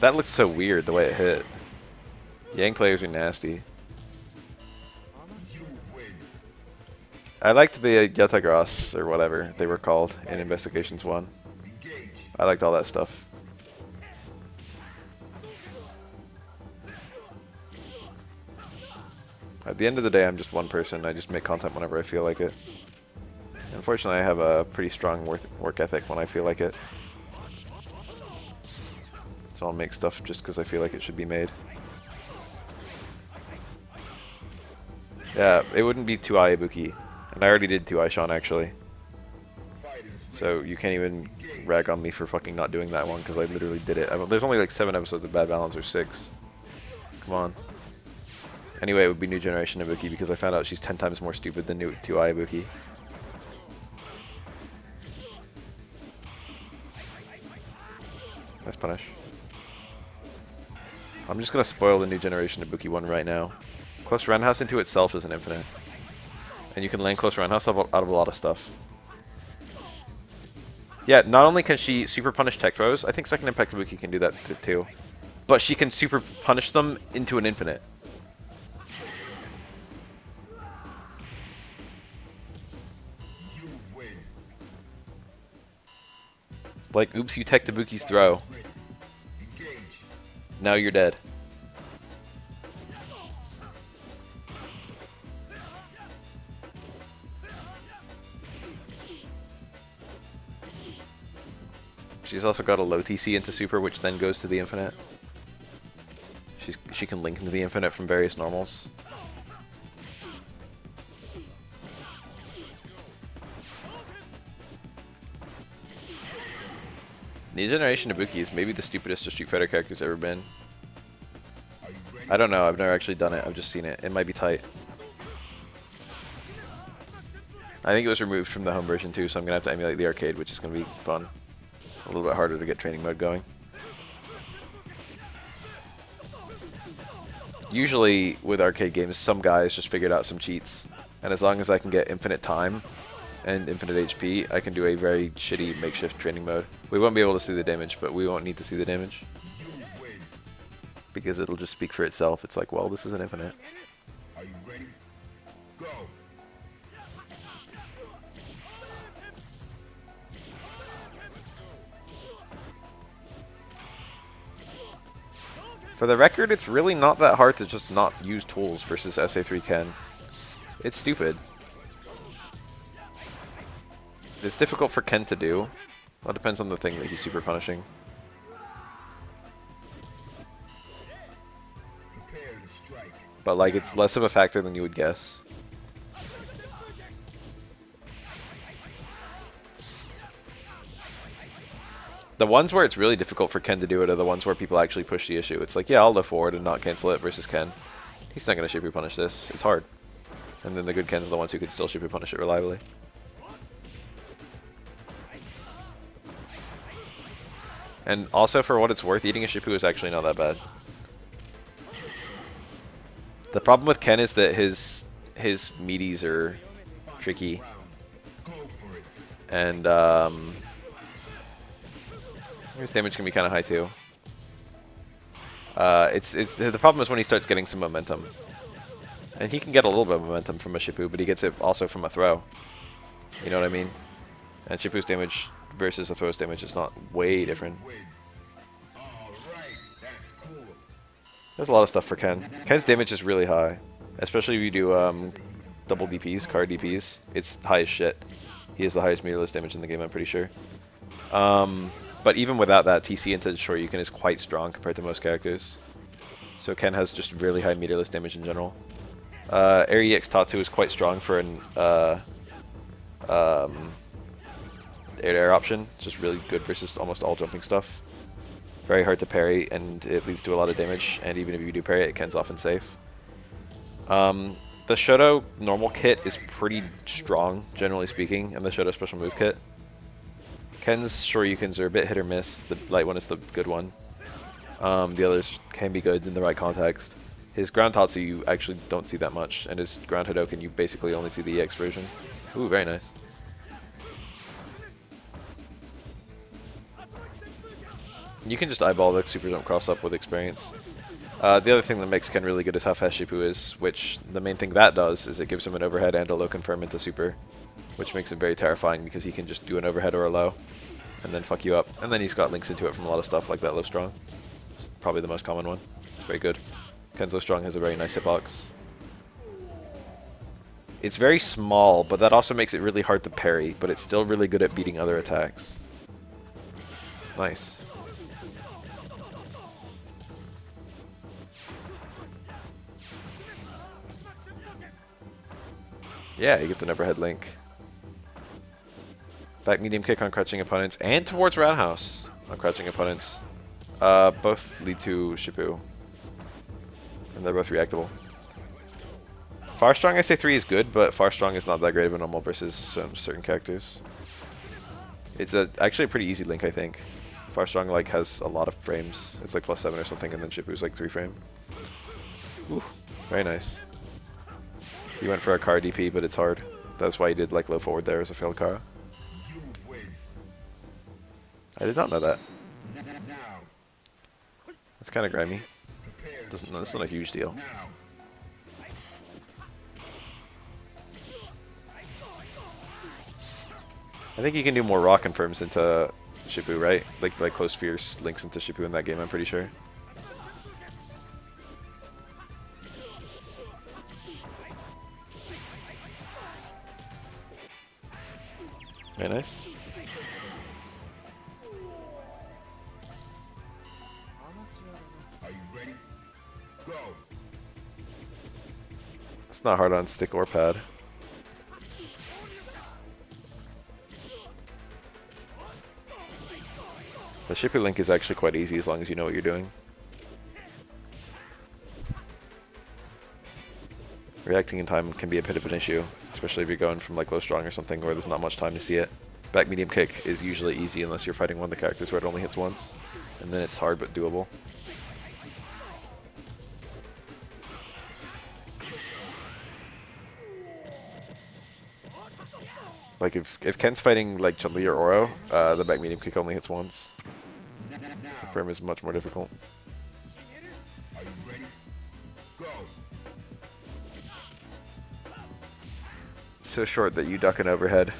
That looks so weird the way it hit. Yang players are nasty. you win. I liked the Yatagras or whatever they were called in Investigations 1. Engage. I liked all that stuff. At the end of the day, I'm just one person. I just make content whenever I feel like it. Unfortunately, I have a pretty strong work ethic when I feel like it. So I'll make stuff just because I feel like it should be made. Yeah, it wouldn't be 2i Ibuki. And I already did 2i Sean, actually. So you can't even rag on me for fucking not doing that one, because I literally did it. There's only like 7 episodes of Bad Balance, or 6. Come on. Anyway, it would be New Generation Ibuki, because I found out she's 10 times more stupid than 2i Ibuki. Nice punish. I'm just gonna spoil the New Generation Ibuki one right now. Close Roundhouse into itself is an infinite. And you can land Close Roundhouse out of a lot of stuff. Yeah, not only can she super punish tech throws, I think Second Impact Ibuki can do that too. But she can super punish them into an infinite. You win. Like, oops, you tech Ibuki's throw. Engage. Now you're dead. She's also got a low TC into super, which then goes to the infinite. She can link into the infinite from various normals. New generation Ibuki is maybe the stupidest Street Fighter character's ever been. I don't know, I've never actually done it, I've just seen it. It might be tight. I think it was removed from the home version too, so I'm gonna have to emulate the arcade, which is gonna be fun. A little bit harder to get training mode going. Usually with arcade games, some guys just figured out some cheats, and as long as I can get infinite time and infinite HP, I can do a very shitty makeshift training mode. We won't be able to see the damage, but we won't need to see the damage. Because it'll just speak for itself. It's like, well, this is an infinite. Are you ready? Go. For the record, it's really not that hard to just not use tools versus SA3 Ken. It's stupid. It's difficult for Ken to do. Well, it depends on the thing that he's super punishing. Prepare to strike. But like, it's less of a factor than you would guess. The ones where it's really difficult for Ken to do it are the ones where people actually push the issue. It's like, yeah, I'll live forward and not cancel it versus Ken. He's not going to Shibu punish this. It's hard. And then the good Kens are the ones who can still Shibu punish it reliably. And also, for what it's worth, eating a Shipu is actually not that bad. The problem with Ken is that his meaties are tricky. And his damage can be kind of high too. The problem is when he starts getting some momentum. And he can get a little bit of momentum from a Shipu, but he gets it also from a throw. You know what I mean? And Shipu's damage versus a throw's damage is not way different. There's a lot of stuff for Ken. Ken's damage is really high. Especially if you do double DPs, card DPs. It's high as shit. He has the highest meterless damage in the game, I'm pretty sure. But even without that, TC into Shoryuken is quite strong compared to most characters. So Ken has just really high meterless damage in general. Air EX Tatsu is quite strong for an air option. It's just really good versus almost all jumping stuff. Very hard to parry, and it leads to a lot of damage. And even if you do parry it, Ken's often safe. The Shoto normal kit is pretty strong, generally speaking, and the Shoto special move kit. Ken's Shoryukens are a bit hit or miss. The light one is the good one. The others can be good in the right context. His ground Tatsu you actually don't see that much, and his ground Hadoken you basically only see the EX version. Ooh, very nice. You can just eyeball the super jump cross up with experience. The other thing that makes Ken really good is how fast Shipu is, which the main thing that does is it gives him an overhead and a low confirm into super, which makes it very terrifying because he can just do an overhead or a low and then fuck you up. And then he's got links into it from a lot of stuff like that low strong. It's probably the most common one. It's very good. Ken's low strong has a very nice hitbox. It's very small, but that also makes it really hard to parry, but it's still really good at beating other attacks. Nice. Yeah, he gets an overhead link. Back medium kick on crouching opponents and towards roundhouse on crouching opponents. Both lead to Shipu. And they're both reactable. Far Strong SA3 is good, but Far Strong is not that great of a normal versus certain characters. It's actually a pretty easy link, I think. Far Strong like has a lot of frames. It's like +7 or something, and then Shipu's like 3 frame. Ooh, very nice. He went for a car DP, but it's hard. That's why he did like low forward there as a failed car. I did not know that. That's kind of grimy. That's not a huge deal. I think you can do more raw confirms into Shipu, right? Like close fierce links into Shipu in that game, I'm pretty sure. Very nice. It's not hard on stick or pad. The Shippy Link is actually quite easy as long as you know what you're doing. Reacting in time can be a bit of an issue, especially if you're going from like low strong or something where there's not much time to see it. Back medium kick is usually easy unless you're fighting one of the characters where it only hits once, and then it's hard but doable. Like if Ken's fighting like Chun-Li or Oro, the back medium kick only hits once. Confirm is much more difficult. Are you ready? Go. So short that you duck an overhead.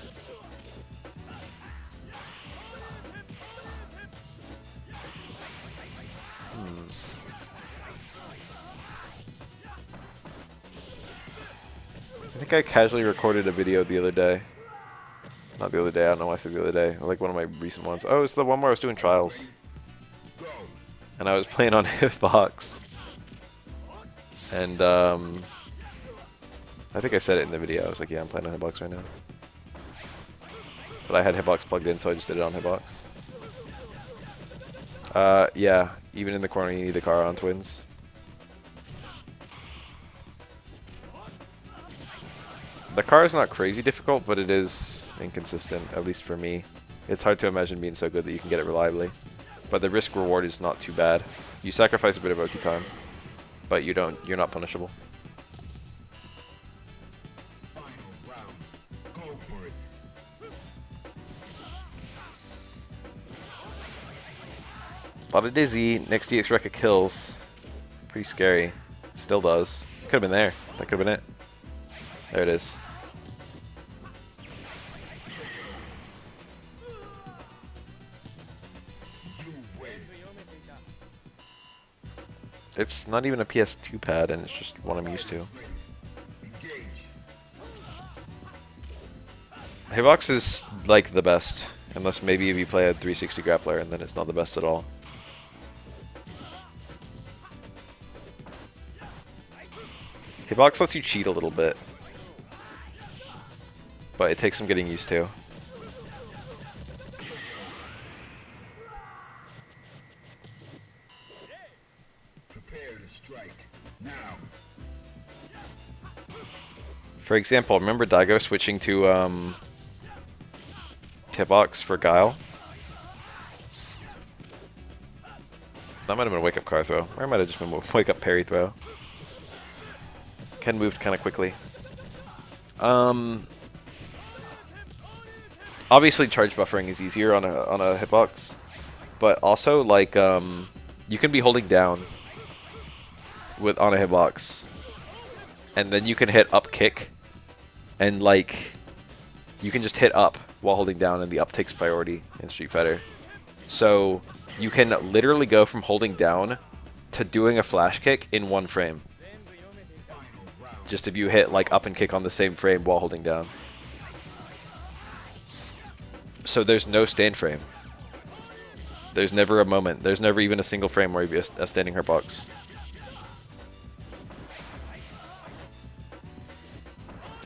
I think I casually recorded a video the other day. Not the other day, I don't know why I said the other day. Like one of my recent ones. Oh, it's the one where I was doing trials. And I was playing on Hitbox. And I think I said it in the video. I was like, yeah, I'm playing on Hitbox right now. But I had Hitbox plugged in, so I just did it on Hitbox. Yeah, even in the corner you need the car on twins. The car is not crazy difficult, but it is inconsistent, at least for me. It's hard to imagine being so good that you can get it reliably. But the risk reward is not too bad. You sacrifice a bit of Oki time, but you're not punishable. A lot of dizzy, next DX Rekka kills. Pretty scary. Still does. Could have been there. That could have been it. There it is. It's not even a PS2 pad, and it's just what I'm used to. Hitbox is like the best, unless maybe if you play a 360 grappler, and then it's not the best at all. Hitbox lets you cheat a little bit, but it takes some getting used to. Prepare to strike now. For example, remember Daigo switching to Hitbox for Guile? That might have been a wake-up car throw, or it might have just been a wake-up parry throw. Ken moved kind of quickly. Obviously, charge buffering is easier on a hitbox, but also like you can be holding down on a hitbox, and then you can hit up kick, and like you can just hit up while holding down, and the up takes priority in Street Fighter. So you can literally go from holding down to doing a flash kick in one frame. Just if you hit like up and kick on the same frame while holding down. So there's no stand frame. There's never a moment. There's never even a single frame where you have a standing hitbox.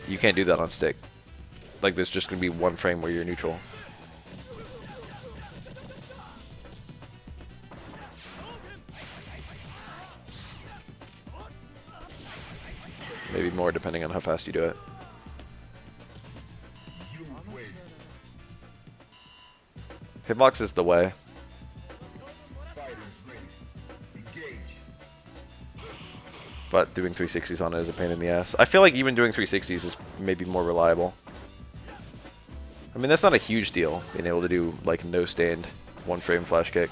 You can't do that on stick. Like there's just going to be one frame where you're neutral. Maybe more depending on how fast you do it. Hitbox is the way. But doing 360s on it is a pain in the ass. I feel like even doing 360s is maybe more reliable. I mean, that's not a huge deal, being able to do like no stand, one frame flash kick.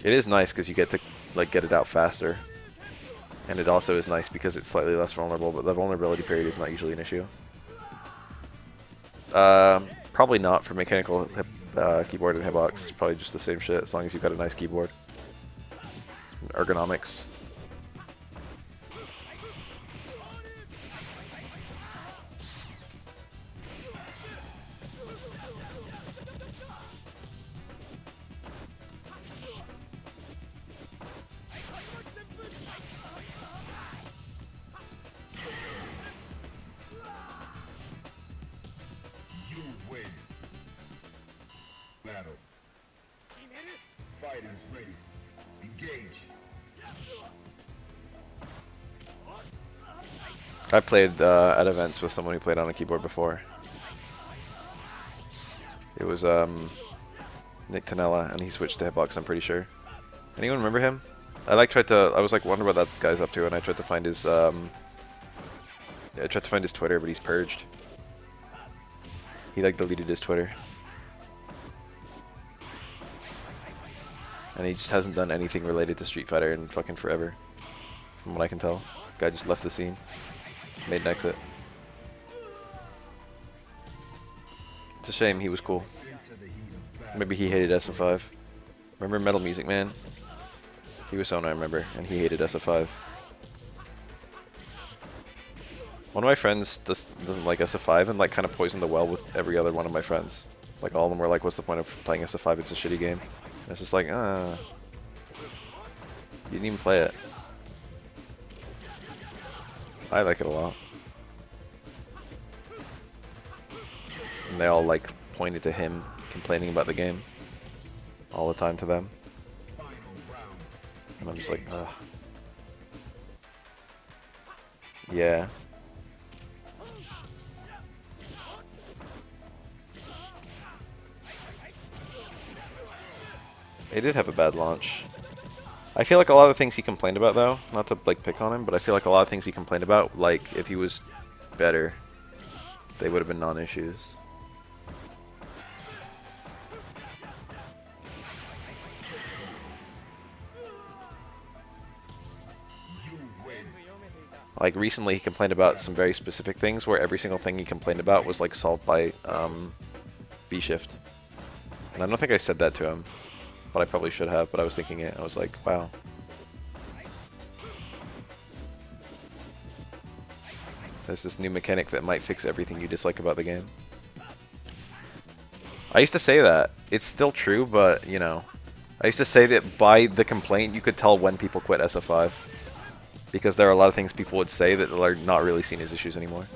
It is nice because you get to like get it out faster. And it also is nice because it's slightly less vulnerable, but the vulnerability period is not usually an issue. Probably not for mechanical keyboard and hitbox. Probably just the same shit as long as you've got a nice keyboard. Ergonomics. Fighters ready. Engage. I played at events with someone who played on a keyboard before. It was Nick Tanella, and he switched to Hitbox, I'm pretty sure. Anyone remember him? I was like wondering what that guy's up to, and I tried to find his Twitter, but he's purged. He like deleted his Twitter. And he just hasn't done anything related to Street Fighter in fucking forever. From what I can tell. Guy just left the scene. Made an exit. It's a shame, he was cool. Maybe he hated SF5. Remember Metal Music Man? He was someone I remember, and he hated SF5. One of my friends doesn't like SF5 and like kind of poisoned the well with every other one of my friends. Like all of them were like, what's the point of playing SF5? It's a shitty game. And it's just like, you didn't even play it. I like it a lot. And they all like pointed to him complaining about the game all the time to them. And I'm just like, ugh. Yeah. It did have a bad launch. I feel like a lot of the things he complained about, though, not to like pick on him, but I feel like a lot of things he complained about, like if he was better, they would have been non-issues. Like recently he complained about some very specific things where every single thing he complained about was like solved by V-shift. And I don't think I said that to him, but I probably should have, but I was thinking it. I was like, wow. There's this new mechanic that might fix everything you dislike about the game. I used to say that. It's still true, but, you know. I used to say that by the complaint you could tell when people quit SF5. Because there are a lot of things people would say that are not really seen as issues anymore.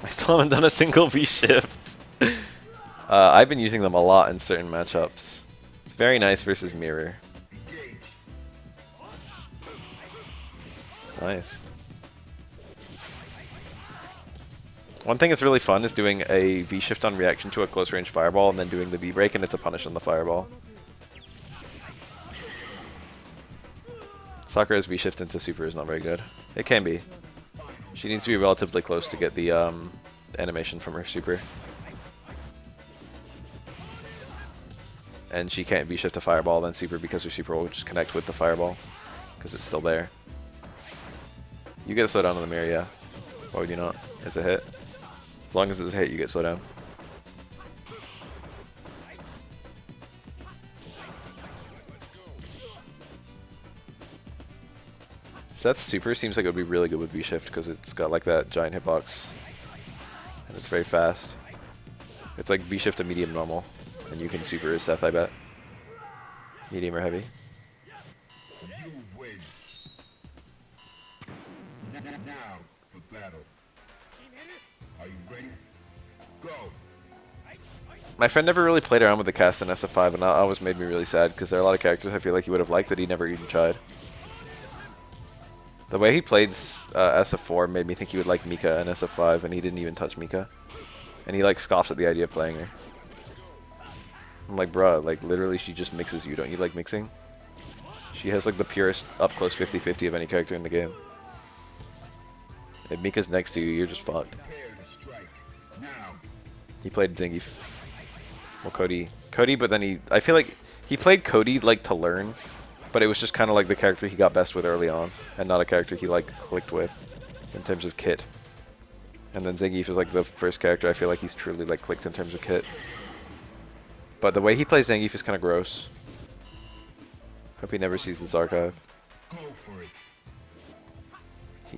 I still haven't done a single V-shift. I've been using them a lot in certain matchups. It's very nice versus mirror. Nice. One thing that's really fun is doing a V-shift on reaction to a close range fireball and then doing the V-break, and it's a punish on the fireball. Sakura's V-shift into super is not very good. It can be. She needs to be relatively close to get the animation from her super. And she can't V-shift a fireball then super because her super will just connect with the fireball. Because it's still there. You get slowdown on the mirror, yeah. Why would you not? It's a hit. As long as it's a hit, you get slowdown. Seth's super seems like it would be really good with V-shift because it's got like that giant hitbox. And it's very fast. It's like V-shift to medium normal. And you can super as Seth, I bet. Medium or heavy. You win. Now for battle. Are you ready? Go. My friend never really played around with the cast in SF5, and that always made me really sad because there are a lot of characters I feel like he would have liked that he never even tried. The way he played SF4 made me think he would like Mika in SF5, and he didn't even touch Mika. And he like scoffed at the idea of playing her. I'm like, bruh, like literally she just mixes you. Don't you like mixing? She has like the purest up-close 50-50 of any character in the game. If Mika's next to you, you're just fucked. He played Zangief. Well, Cody, but then I feel like he played Cody like to learn, but it was just kind of like the character he got best with early on, and not a character he like clicked with in terms of kit. And then Zangief is like the first character I feel like he's truly like clicked in terms of kit. But the way he plays Zangief is kind of gross. Hope he never sees this archive. Go for it.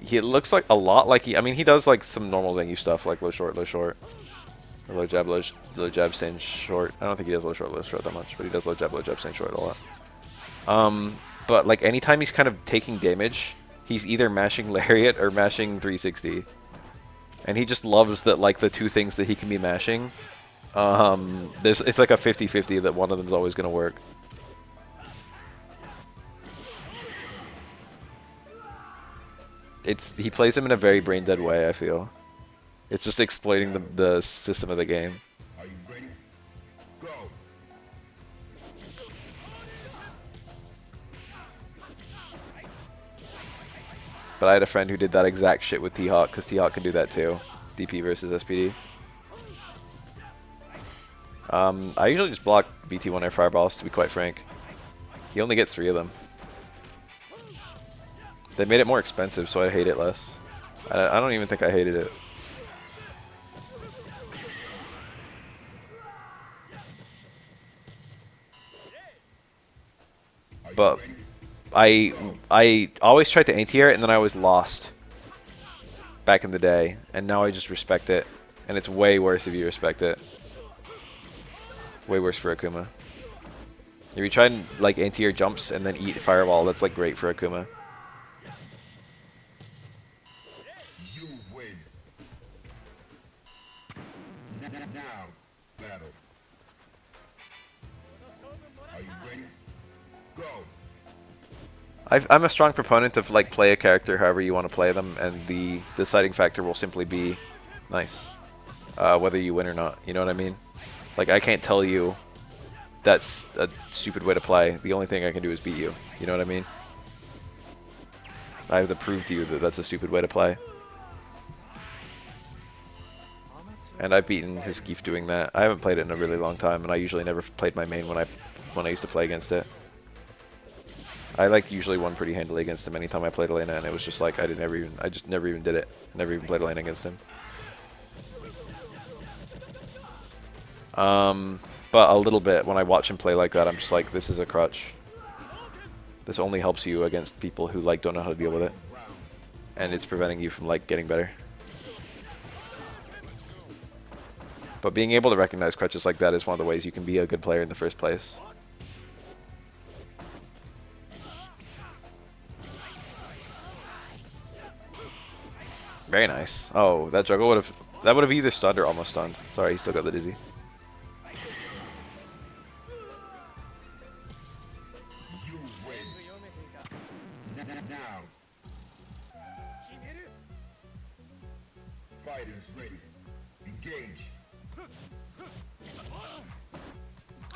He looks like a lot like I mean, he does like some normal Zangief stuff, like low short. Or low jab, staying short. I don't think he does low short that much, but he does low jab, staying short a lot. But like anytime he's kind of taking damage, he's either mashing lariat or mashing 360. And he just loves that, like, the two things that he can be mashing. It's like a 50-50 that one of them's always going to work. He plays him in a very brain dead way, I feel. It's just exploiting the system of the game. Are you ready? Go. But I had a friend who did that exact shit with T-Hawk, because T-Hawk can do that too. DP versus SPD. I usually just block BT1 air fireballs, to be quite frank. He only gets 3 of them. They made it more expensive, so I hate it less. I don't even think I hated it. But I always tried to anti-air it, and then I always lost back in the day. And now I just respect it. And it's way worse if you respect it. Way worse for Akuma. If you try and like anti-air jumps and then eat fireball, that's like great for Akuma. You win. Now, battle. Are you ready? Go. I'm a strong proponent of like play a character however you want to play them, and the deciding factor will simply be nice, whether you win or not. You know what I mean? Like I can't tell you that's a stupid way to play. The only thing I can do is beat you. You know what I mean? I have to prove to you that that's a stupid way to play. And I've beaten his Geef doing that. I haven't played it in a really long time, and I usually never played my main when I used to play against it. I like usually won pretty handily against him anytime I played Elena, and it was just like I just never even did it. Never even played Elena against him. But a little bit when I watch him play like that, I'm just like, this is a crutch. This only helps you against people who like don't know how to deal with it, and it's preventing you from like getting better. But being able to recognize crutches like that is one of the ways you can be a good player in the first place. Very nice. Oh, that juggle would have either stunned or almost stunned. Sorry, he still got the dizzy. You win. Now. Fighters ready. Engage.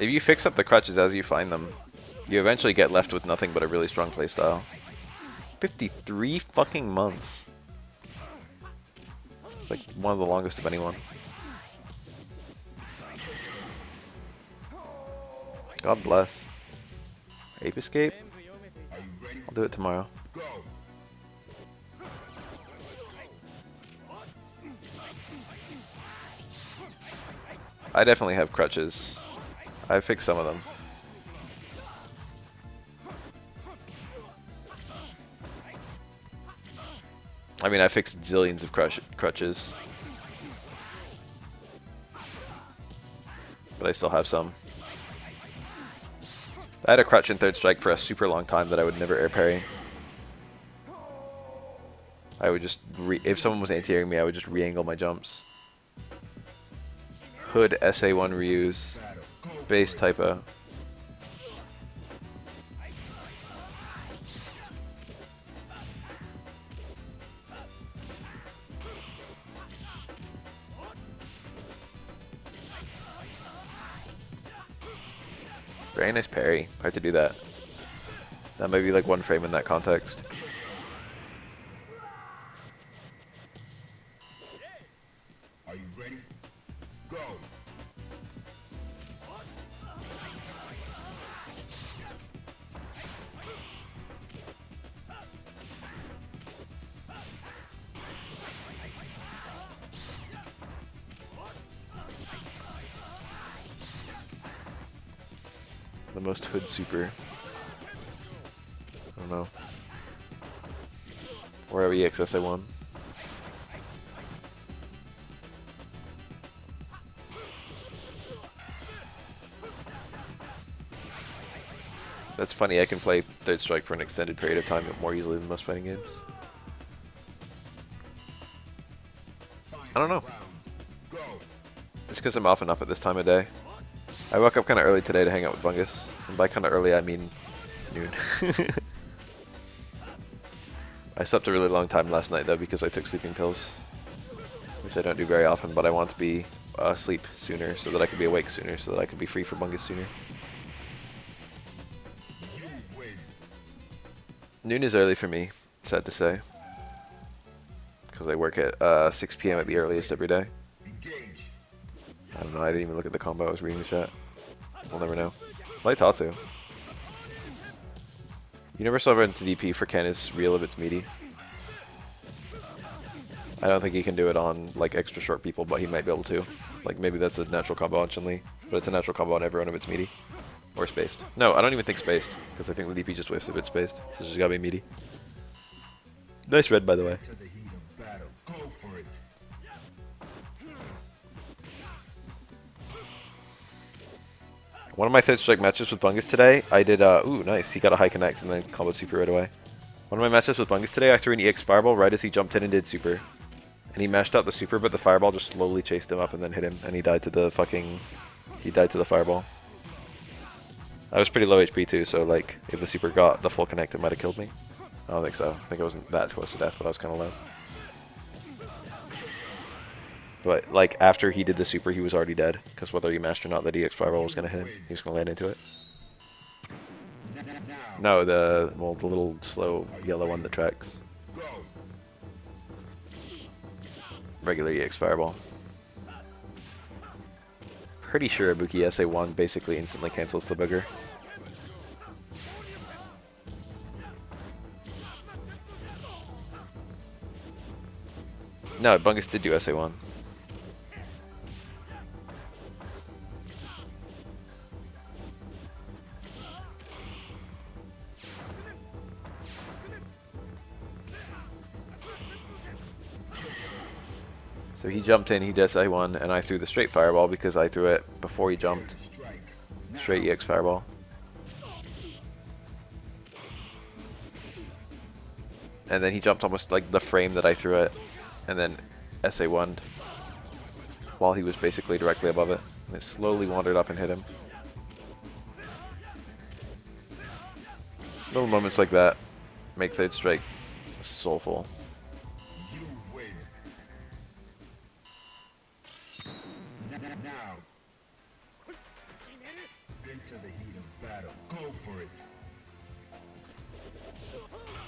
If you fix up the crutches as you find them, you eventually get left with nothing but a really strong playstyle. 53 fucking months. It's like one of the longest of anyone. God bless. Ape Escape? Are you ready? I'll do it tomorrow. Go. I definitely have crutches. I fixed some of them. I mean, I fixed zillions of crutches. But I still have some. I had a crutch in third strike for a super long time that I would never air parry. I would just, if someone was anti-airing me, I would just re-angle my jumps. Hood SA1 Ryu's base typo. Very nice parry. Hard to do that. That might be like one frame in that context. Are you ready? Go. The most hood super. I don't know. Or EXS I won. That's funny, I can play third strike for an extended period of time more easily than most fighting games. I don't know. It's because I'm often up at this time of day. I woke up kind of early today to hang out with Bungus. And by kind of early, I mean noon. I slept a really long time last night, though, because I took sleeping pills. Which I don't do very often, but I want to be asleep sooner so that I can be awake sooner, so that I can be free for Bungus sooner. Noon is early for me, sad to say. Because I work at 6 p.m. at the earliest every day. I don't know, I didn't even look at the combo, I was reading the chat. We'll never know. Play Tatsu. Universal Overrun to DP for Ken is real if it's meaty. I don't think he can do it on like extra short people, but he might be able to. Like maybe that's a natural combo on Chun-Li, but it's a natural combo on everyone if it's meaty. Or spaced. No, I don't even think spaced, because I think the DP just whiffs if it's spaced. So it's just gotta be meaty. Nice red, by the way. One of my third strike matches with Bungus today, I did, ooh, nice, he got a high connect and then comboed super right away. One of my matches with Bungus today, I threw an EX fireball right as he jumped in and did super. And he mashed out the super, but the fireball just slowly chased him up and then hit him, and he died to the fucking, he died to the fireball. I was pretty low HP too, so like, if the super got the full connect, it might have killed me. I don't think so. I think I wasn't that close to death, but I was kind of low. But like after he did the super, he was already dead, because whether he mashed or not, that EX fireball was gonna hit him. He was gonna land into it. No, the little slow yellow one that tracks. Regular EX fireball. Pretty sure Ibuki SA1 basically instantly cancels the booger. No, Bungus did do SA1. So he jumped in, he did SA1, and I threw the straight fireball because I threw it before he jumped. Straight EX fireball. And then he jumped almost like the frame that I threw it, and then SA1'd while he was basically directly above it. And it slowly wandered up and hit him. Little moments like that make third strike soulful.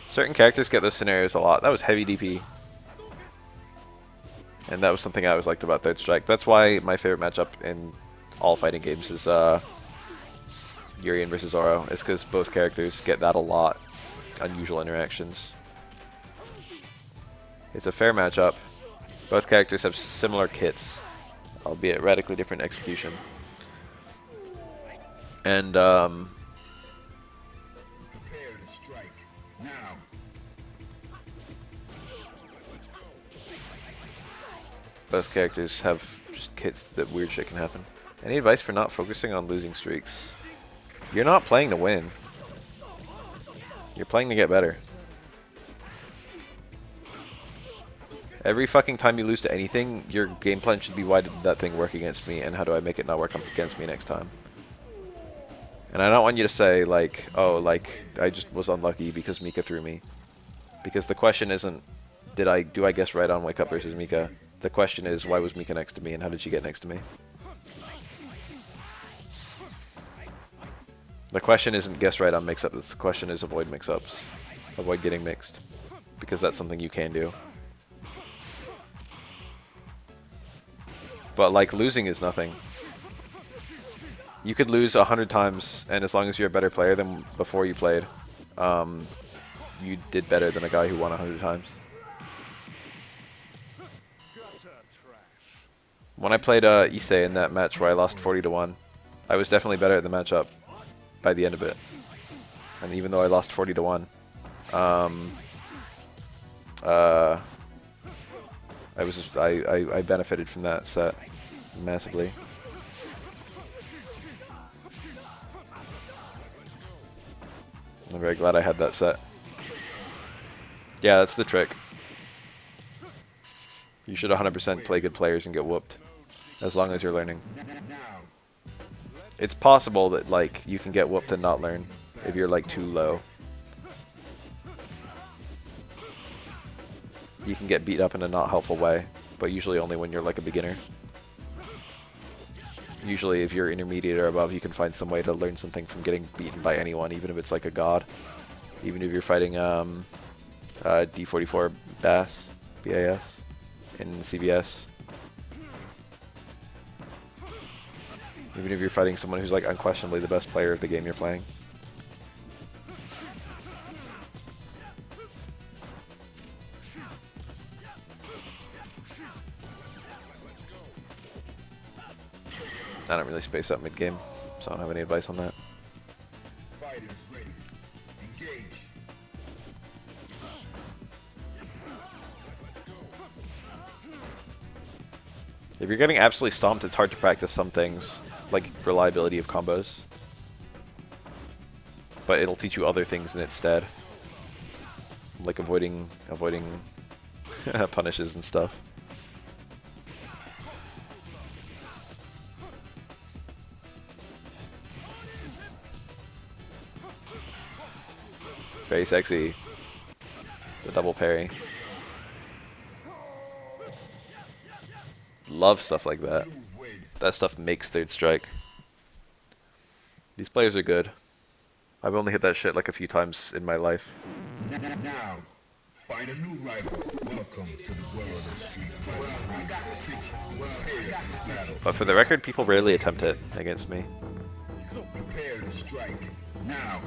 Certain characters get those scenarios a lot. That was heavy DP. And that was something I always liked about Third Strike. That's why my favorite matchup in all fighting games is Urien versus Oro. It's because both characters get that a lot. Unusual interactions. It's a fair matchup. Both characters have similar kits, albeit radically different execution. And both characters have just kits that weird shit can happen. Any advice for not focusing on losing streaks? You're not playing to win. You're playing to get better. Every fucking time you lose to anything, your game plan should be, why did that thing work against me, and how do I make it not work against me next time? And I don't want you to say, like, oh, like, I just was unlucky because Mika threw me. Because the question isn't, do I guess right on Wake Up versus Mika? The question is, why was Mika next to me, and how did she get next to me? The question isn't guess right on mix-up, the question is avoid mix-ups. Avoid getting mixed. Because that's something you can do. But, like, losing is nothing. You could lose 100 times, and as long as you're a better player than before you played, you did better than a guy who won 100 times. When I played Issei in that match where I lost 40-1, I was definitely better at the matchup by the end of it. And even though I lost 40-1, I benefited from that set massively. I'm very glad I had that set. Yeah, that's the trick. You should 100% play good players and get whooped, as long as you're learning. It's possible that like you can get whooped and not learn if you're like too low. You can get beat up in a not helpful way, but usually only when you're like a beginner. Usually if you're intermediate or above, you can find some way to learn something from getting beaten by anyone, even if it's like a god. Even if you're fighting D44 BAS, BAS in CBS. Even if you're fighting someone who's like unquestionably the best player of the game you're playing. I don't really space out mid-game, so I don't have any advice on that. Fighters ready. Engage. If you're getting absolutely stomped, it's hard to practice some things, like reliability of combos. But it'll teach you other things in its stead, like avoiding punishes and stuff. Very sexy. The double parry. Love stuff like that. That stuff makes third strike. These players are good. I've only hit that shit like a few times in my life. Now, find a new rival. Welcome to the world of street fighting. But for the record, people rarely attempt it against me. Prepare to strike. Now.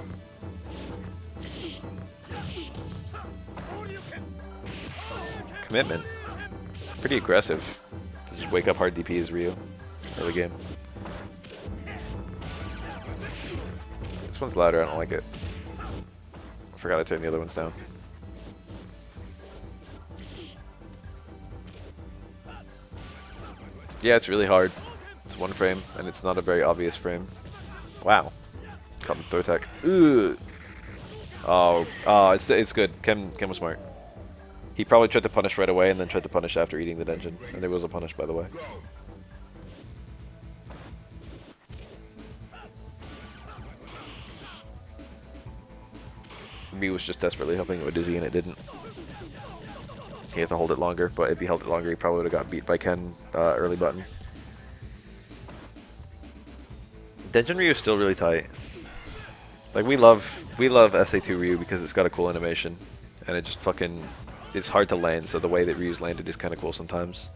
Commitment. Pretty aggressive. To just wake up hard DP as Ryu. Early game. This one's louder, I don't like it. I forgot to turn the other ones down. Yeah, it's really hard. It's one frame, and it's not a very obvious frame. Wow. Caught the throw attack. Ugh. Oh, it's good. Ken was smart. He probably tried to punish right away and then tried to punish after eating the dungeon. And there was a punish, by the way. Ryu was just desperately hoping it would dizzy and it didn't. He had to hold it longer, but if he held it longer, he probably would have got beat by Ken early button. Denjin Ryu is still really tight. Like we love SA2 Ryu because it's got a cool animation, and it just fucking it's hard to land. So the way that Ryu's landed is kind of cool sometimes.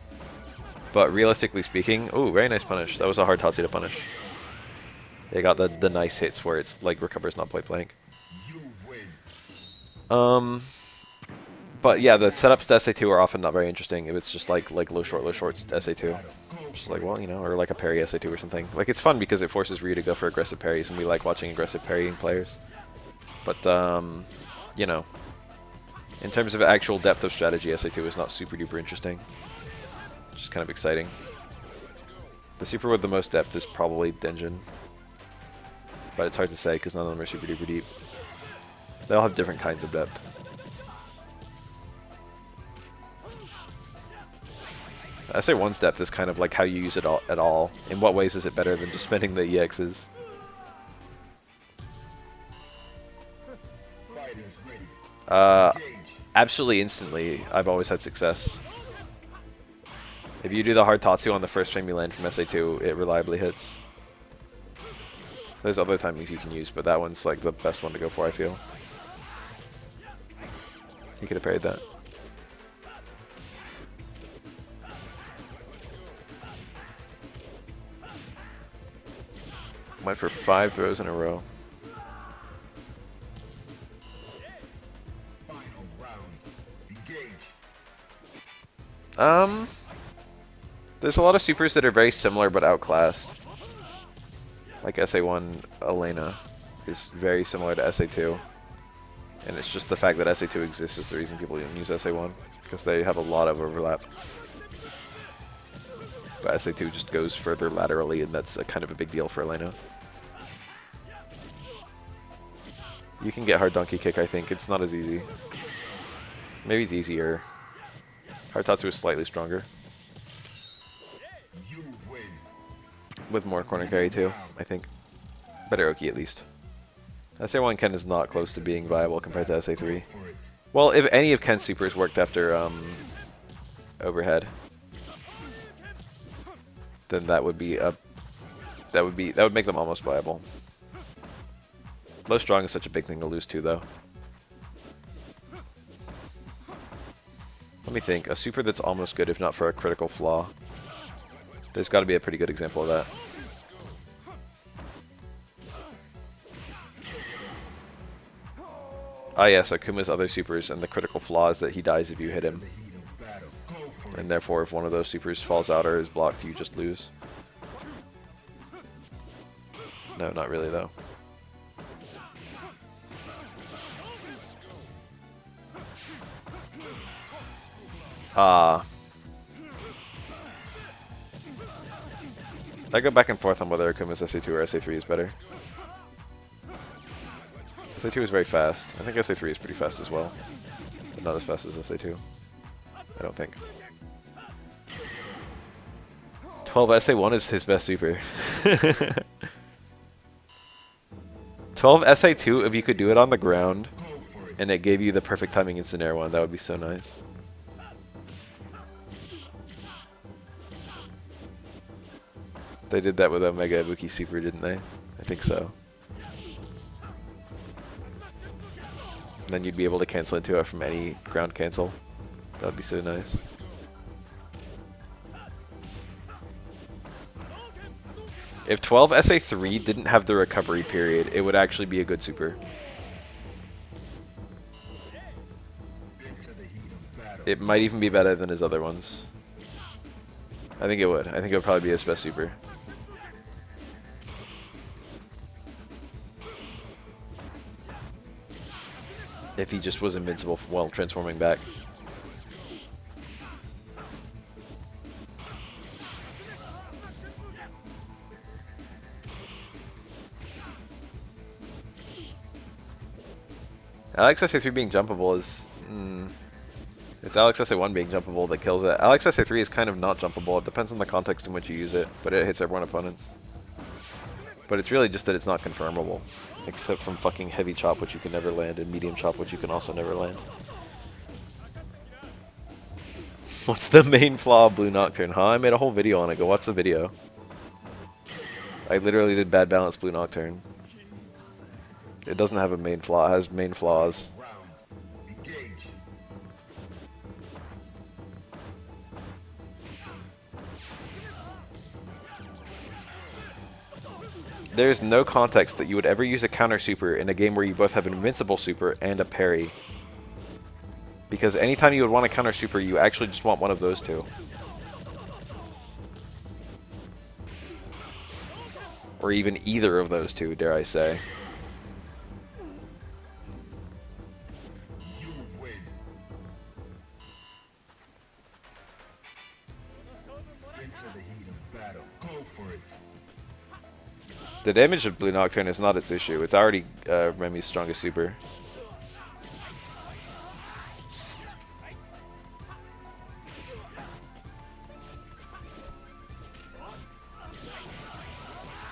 But realistically speaking, ooh, very nice punish. That was a hard Tatsu to punish. They got the nice hits where it's like recovers not point blank. But yeah, the setups to SA2 are often not very interesting if it's just like low shorts SA2. Just like, well, you know, or like a parry SA2 or something. Like it's fun because it forces Ryu to go for aggressive parries, and we like watching aggressive parrying players. But you know, in terms of actual depth of strategy, SA2 is not super duper interesting. It's just kind of exciting. The super with the most depth is probably Denjin, but it's hard to say because none of them are super duper deep. They all have different kinds of depth. I say one's depth is kind of like how you use it at all. In what ways is it better than just spending the EXs? Absolutely instantly, I've always had success. If you do the hard Tatsu on the first frame you land from SA2, it reliably hits. There's other timings you can use, but that one's like the best one to go for, I feel. He could have parried that. Went for 5 throws in a row. There's a lot of supers that are very similar but outclassed. Like SA1 Elena is very similar to SA2. And it's just the fact that SA2 exists is the reason people don't use SA1, because they have a lot of overlap. But SA2 just goes further laterally, and that's a kind of a big deal for Elena. You can get hard donkey kick, I think. It's not as easy. Maybe it's easier. Hartatsu is slightly stronger. You win. With more corner carry too, I think. Better Oki at least. SA1 Ken is not close to being viable compared to SA3. For it. Well, if any of Ken's supers worked after overhead, then that would be a that would make them almost viable. Low strong is such a big thing to lose to, though. Let me think. A super that's almost good, if not for a critical flaw. There's got to be a pretty good example of that. Ah yes, Akuma's other supers, and the critical flaw is that he dies if you hit him. The heat of battle. Go for And therefore, if one of those supers falls out or is blocked, you just lose. No, not really, though. Ah. I go back and forth on whether Akuma's SA2 or SA3 is better. SA2 is very fast. I think SA3 is pretty fast as well. But not as fast as SA2. I don't think. 12 SA1 is his best super. 12 SA2, if you could do it on the ground, and it gave you the perfect timing instant air one, that would be so nice. They did that with Omega Ibuki Super, didn't they? I think so. And then you'd be able to cancel into it from any ground cancel. That would be so nice. If 12 SA3 didn't have the recovery period, it would actually be a good super. into the heat of battle. It might even be better than his other ones. I think it would. I think it would probably be his best super. If he just was invincible while transforming back. Alex SA3 being jumpable is... it's Alex SA1 being jumpable that kills it. Alex SA3 is kind of not jumpable. It depends on the context in which you use it, but it hits everyone opponents. But it's really just that it's not confirmable. Except from fucking heavy chop, which you can never land, and medium chop, which you can also never land. What's the main flaw of Blue Nocturne? Huh? I made a whole video on it. Go watch the video. I literally did bad balance Blue Nocturne. It doesn't have a main flaw. It has main flaws. Round. Engage. There's no context that you would ever use a counter super in a game where you both have an invincible super and a parry. Because anytime you would want a counter super, you actually just want one of those two. Or even either of those two, dare I say. You win. Into the heat of battle. Go for it. The damage of Blue Nocturne is not its issue. It's already Remy's strongest super.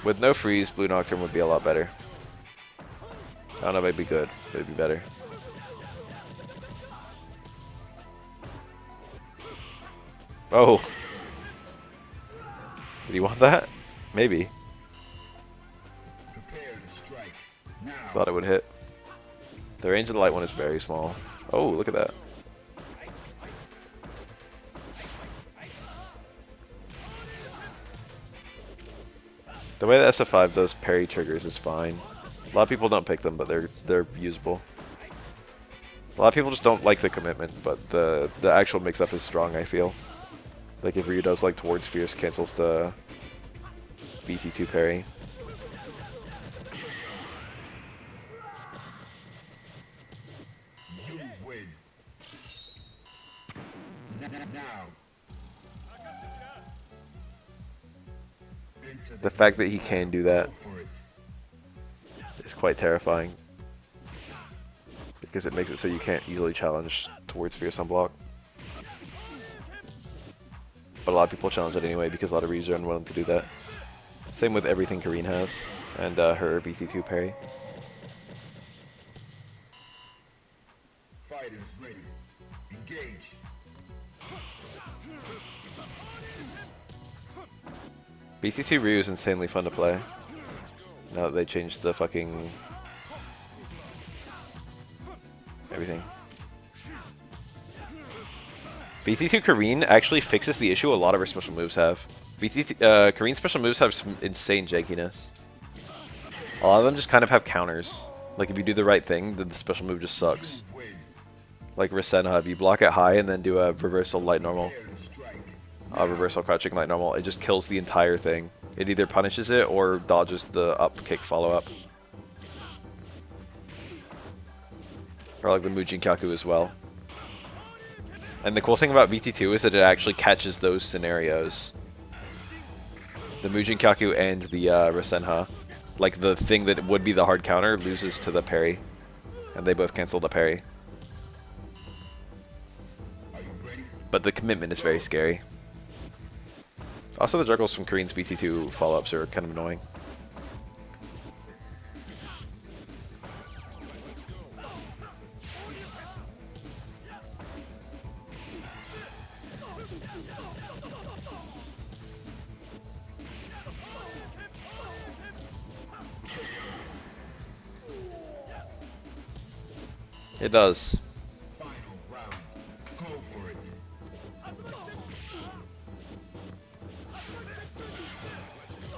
With no freeze, Blue Nocturne would be a lot better. I don't know if it'd be good, but it'd be better. Oh! Did he want that? Maybe. Prepare to strike. Now. Thought it would hit. The range of the light one is very small. Oh, look at that. The way that SF5 does parry triggers is fine. A lot of people don't pick them, but they're usable. A lot of people just don't like the commitment, but the actual mix-up is strong, I feel. Like if Ryu does like towards fierce cancels to VT2 parry. You win. Now. Into The fact that he can do that Go for it. is quite terrifying. Because it makes it so you can't easily challenge towards fierce on block. but a lot of people challenge it anyway because a lot of Ryus are unwilling to do that. Same with everything Karine has, and her BT2 parry. Fighters ready. Engage. BT2 Ryu is insanely fun to play. Now that they changed the fucking everything. BT2 Karine actually fixes the issue a lot of her special moves have. Karine's special moves have some insane jankiness. A lot of them just kind of have counters. Like if you do the right thing, then the special move just sucks. Like Rasenha, if you block it high and then do a reversal light normal, reversal crouching light normal, it just kills the entire thing. It either punishes it or dodges the up kick follow up. Or like the Mujin Kyaku as well. And the cool thing about BT2 is that it actually catches those scenarios. The Mujin Kyaku and the Rasenha. Like the thing that would be the hard counter loses to the parry. And they both cancel the parry. But the commitment is very scary. Also the juggles from Karine's BT2 follow-ups are kind of annoying. It does. Final round. Go for it.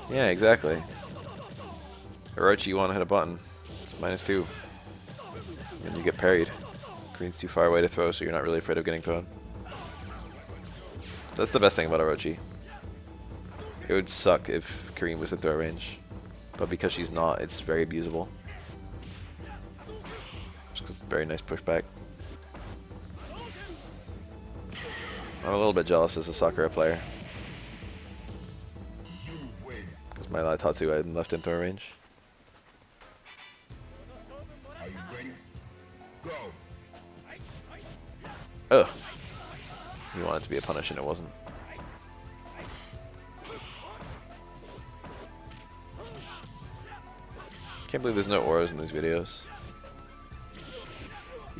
Yeah, exactly. Orochi, you want to hit a button. It's -2. And you get parried. Green's too far away to throw, so you're not really afraid of getting thrown. That's the best thing about Orochi. It would suck if Karine was in throw range. But because she's not, it's very abusable. Just because it's very nice pushback. I'm a little bit jealous as a Sakura player. Because my Tatsu I left in throw range. Are you ready? Go. Ugh. You wanted it to be a punish and it wasn't. Can't believe there's no auras in these videos.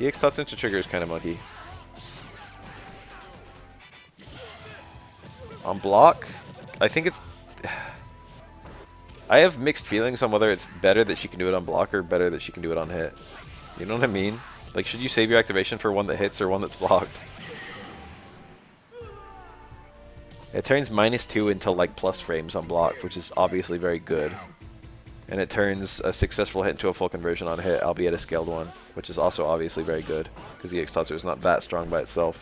EX Tatsu into trigger is kind of muggy. On block, I think it's... I have mixed feelings on whether it's better that she can do it on block or better that she can do it on hit. You know what I mean? Like, should you save your activation for one that hits or one that's blocked? It turns -2 into like plus frames on block, which is obviously very good. And it turns a successful hit into a full conversion on hit, albeit a scaled one, which is also obviously very good, because EX Tatsu is not that strong by itself.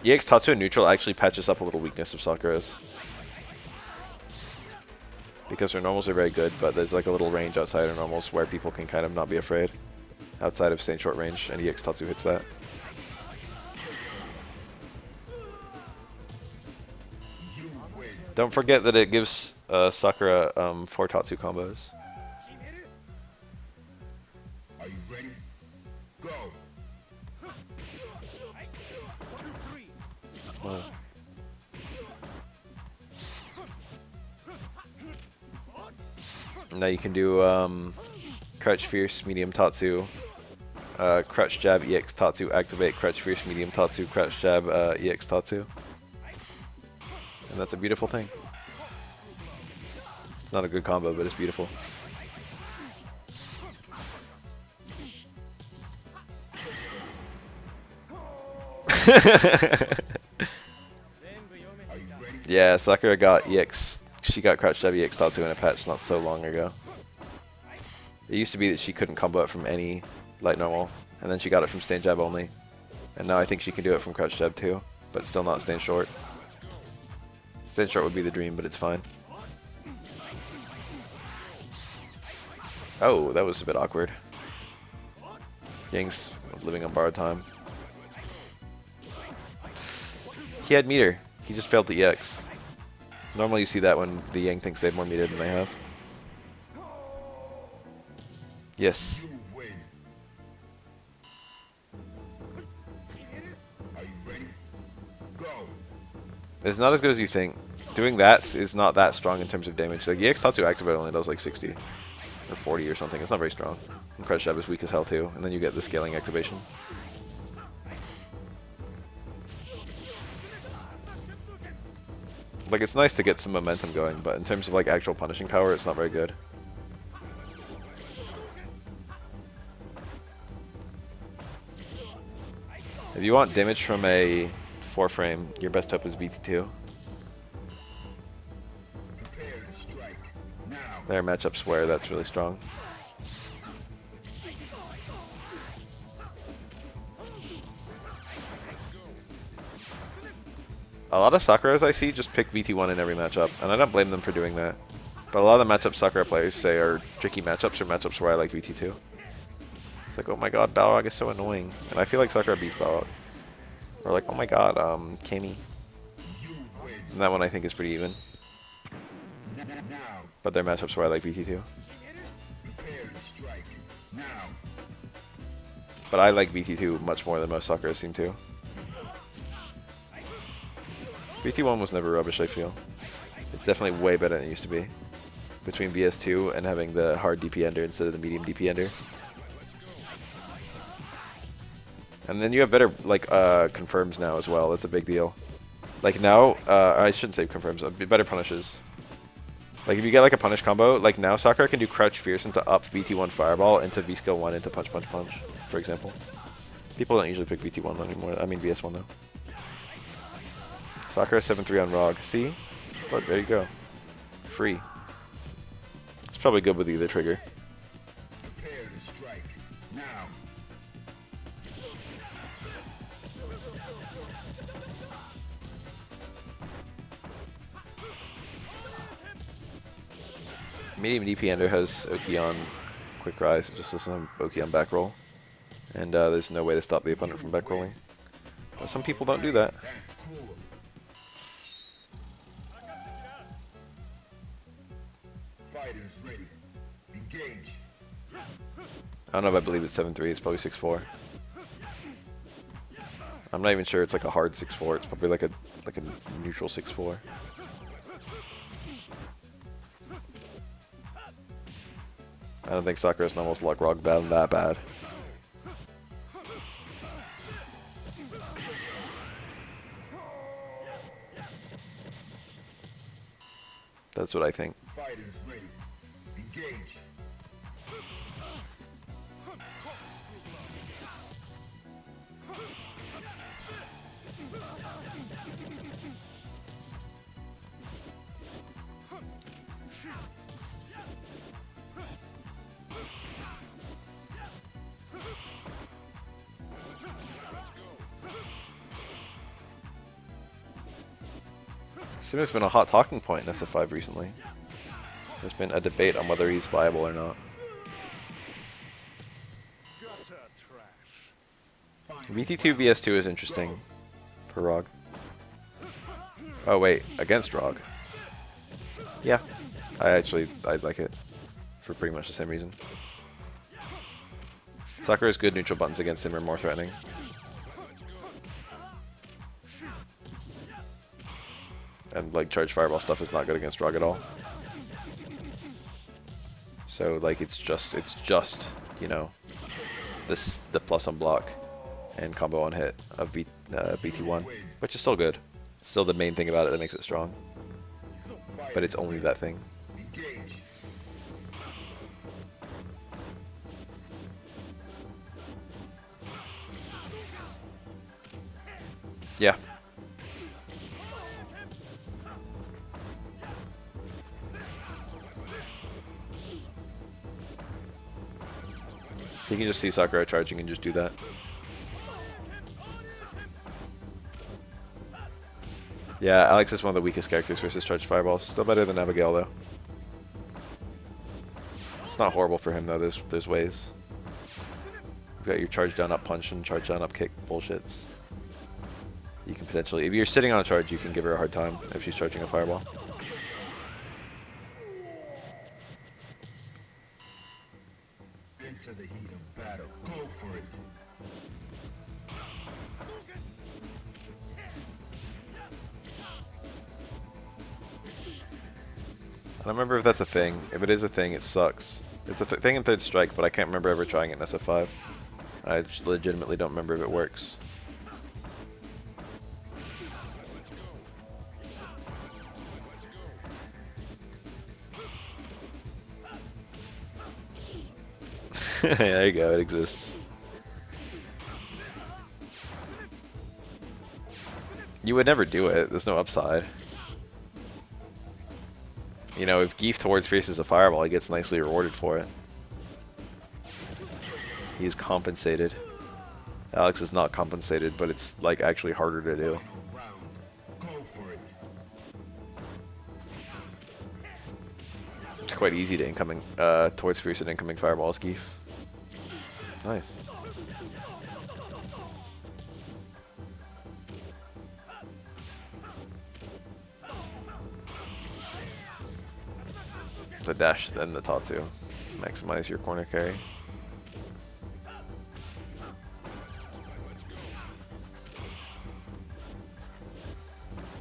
EX Tatsu in neutral actually patches up a little weakness of Sakura's. Because her normals are very good, but there's like a little range outside her normals where people can kind of not be afraid. Outside of staying short range, and EX Tatsu hits that. Don't forget that it gives Sakura 4 Tatsu combos. Are you ready? Go. Oh. Now you can do Crouch Fierce, Medium Tatsu, Crouch Jab, EX Tatsu, activate Crouch Fierce, Medium Tatsu, Crouch Jab, EX Tatsu. And that's a beautiful thing. Not a good combo, but it's beautiful. Yeah, Sakura got EX. She got Crouch Jab EX Tatsu in a patch not so long ago. It used to be that she couldn't combo it from any light normal, and then she got it from stand jab only. And now I think she can do it from Crouch Jab too, but still not stand short. Stand short would be the dream, but it's fine. Oh, that was a bit awkward. Yang's living on borrowed time. He had meter. He just failed the EX. Normally you see that when the Yang thinks they have more meter than they have. Yes. Are you ready? It's not as good as you think. Doing that is not that strong in terms of damage. Like EX Tatsu Activate only does like 60 or 40 or something. It's not very strong. And Crush Jab is weak as hell too, and then you get the scaling activation. Like it's nice to get some momentum going, but in terms of like actual punishing power, it's not very good. If you want damage from a 4-frame, your best hope is VT2. Their matchup swear that's really strong. A lot of Sakuras I see just pick VT1 in every matchup, and I don't blame them for doing that. But a lot of the matchups Sakura players say are tricky matchups or matchups where I like VT2. It's like, oh my god, Balrog is so annoying. And I feel like Sakura beats Balrog. Or like, oh my god, Kami. And that one I think is pretty even. But they're matchups where I like VT2. But I like VT2 much more than most Sakura seem to. VT1 was never rubbish, I feel. It's definitely way better than it used to be. Between VS2 and having the hard DP ender instead of the medium DP ender. And then you have better, like, confirms now as well. That's a big deal. Like now, I shouldn't say confirms, better punishes. Like if you get like a punish combo, like now Sakura can do crouch fierce into up VT1 fireball into V skill 1 into punch punch punch, for example. People don't usually pick VT1 anymore, I mean VS1 though. Sakura 7-3 on ROG. See? Look, there you go. Free. It's probably good with either trigger. Medium DP ender has Oki on quick rise, it just doesn't have Oki on back roll. And there's no way to stop the opponent from back rolling. But some people don't do that. I don't know if I believe it's 7-3, it's probably 6-4. I'm not even sure it's like a hard 6-4, it's probably like a neutral 6-4. I don't think Sakura's normal luck ROG that bad. That's what I think. Simu's been a hot talking point in SF5 recently. There's been a debate on whether he's viable or not. VT2 VS2 is interesting for ROG. Oh wait, against ROG. Yeah, I'd like it for pretty much the same reason. Sakura's good neutral buttons against him are more threatening. And like charge fireball stuff is not good against ROG at all. So like it's just you know the plus on block and combo on hit of BT1, which is still good. Still the main thing about it that makes it strong. But it's only that thing. Yeah. You can just see Sakura charging and just do that. Yeah, Alex is one of the weakest characters versus charged fireballs. Still better than Abigail though. It's not horrible for him though, there's ways. You've got your charge down up punch and charge down up kick bullshits. You can potentially, if you're sitting on a charge, you can give her a hard time if she's charging a fireball. Into the heat of battle. Go for it. I don't remember if that's a thing. If it is a thing, it sucks. It's a thing in Third Strike, but I can't remember ever trying it in SF5. I legitimately don't remember if it works. There you go, it exists. You would never do it, there's no upside. You know, if Geef towards faces a fireball, he gets nicely rewarded for it. He's compensated. Alex is not compensated, but it's like actually harder to do. It's quite easy to incoming towards fierce and incoming fireballs, Geef. Nice. The dash, then the Tatsu. Maximize your corner carry.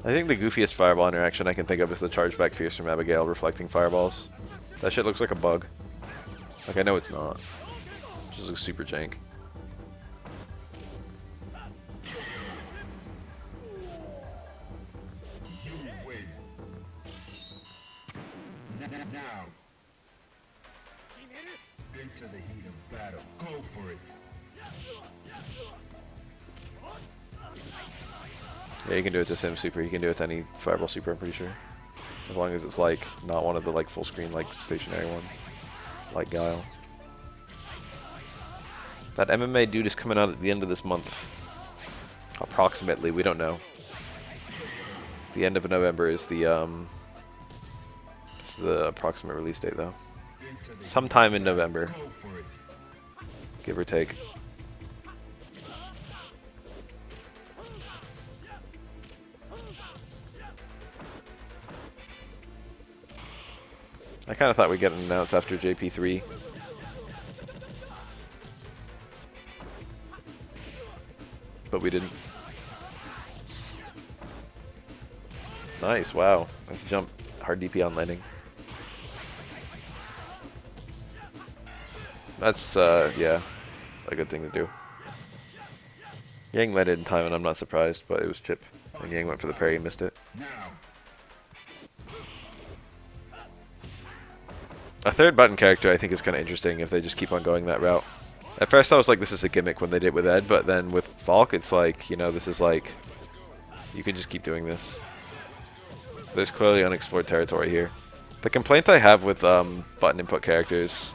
I think the goofiest fireball interaction I can think of is the chargeback fierce from Abigail reflecting fireballs. That shit looks like a bug. Like, I know it's not. It just looks super jank. Now, into the heat of battle. Go for it. Yeah, you can do it to Sim Super. You can do it to any Fireball Super, I'm pretty sure. As long as it's like not one of the like full screen like stationary ones, like Guile. That MMA dude is coming out at the end of this month. Approximately, we don't know. The end of November is the approximate release date though. Sometime in November, give or take. I kind of thought we'd get an announced after JP3. But we didn't. Nice, wow. Nice jump. Hard DP on landing. That's, yeah, a good thing to do. Yang landed in time and I'm not surprised, but it was chip. And Yang went for the parry and missed it. A third button character I think is kind of interesting if they just keep on going that route. At first I was like, this is a gimmick when they did it with Ed, but then with Falk it's like, you know, this is like, you can just keep doing this. There's clearly unexplored territory here. The complaint I have with button input characters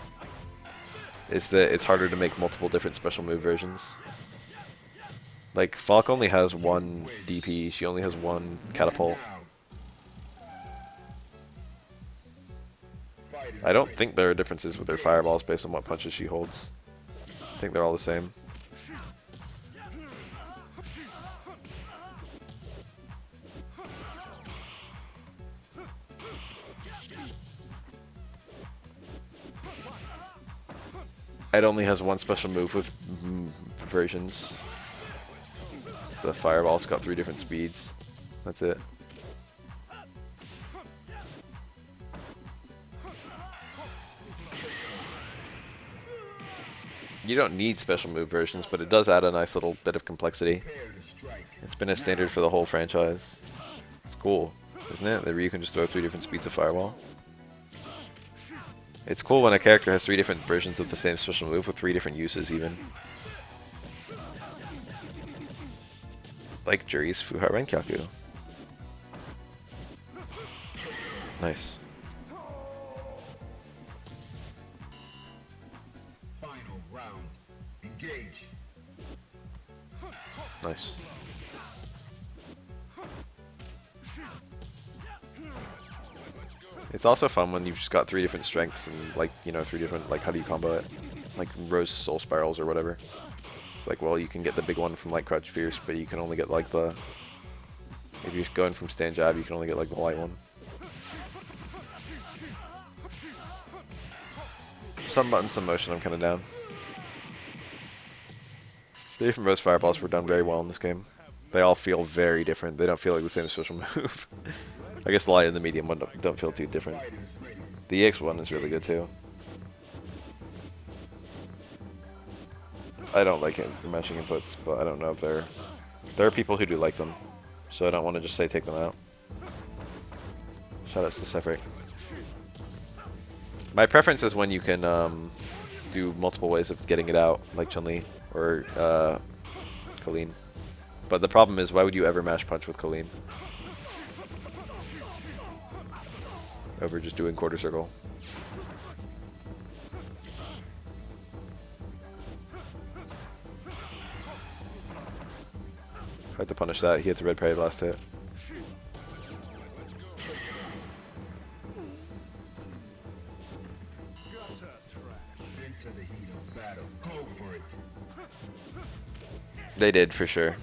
is that it's harder to make multiple different special move versions. Like, Falk only has one DP, she only has one catapult. I don't think there are differences with her fireballs based on what punches she holds. I think they're all the same. It only has one special move with versions. The fireball's got 3 different speeds. That's it. You don't need special move versions, but it does add a nice little bit of complexity. It's been a standard for the whole franchise. It's cool, isn't it? That Ryu can just throw 3 different speeds of fireball. It's cool when a character has 3 different versions of the same special move with 3 different uses even. Like Juri's Fuha Renkyaku. Nice. Nice. It's also fun when you've just got 3 different strengths and like, you know, 3 different, like, how do you combo it? Like Rose Soul Spirals or whatever. It's like, well, you can get the big one from like Crouch Fierce, but you can only get like the, if you're going from Stand Jab, you can only get like the light one. Some buttons, some motion, I'm kind of down. The different Rose Fireballs were done very well in this game. They all feel very different. They don't feel like the same special move. I guess the light and the medium one don't feel too different. The EX one is really good too. I don't like it for mashing inputs, but I don't know if there are people who do like them, so I don't want to just say take them out. Shoutouts to SF3. My preference is when you can do multiple ways of getting it out, like Chun-Li or Colleen. But the problem is, why would you ever mash punch with Colleen? Over just doing quarter circle. Hard to punish that. He hit the red parry last hit. They did, for sure.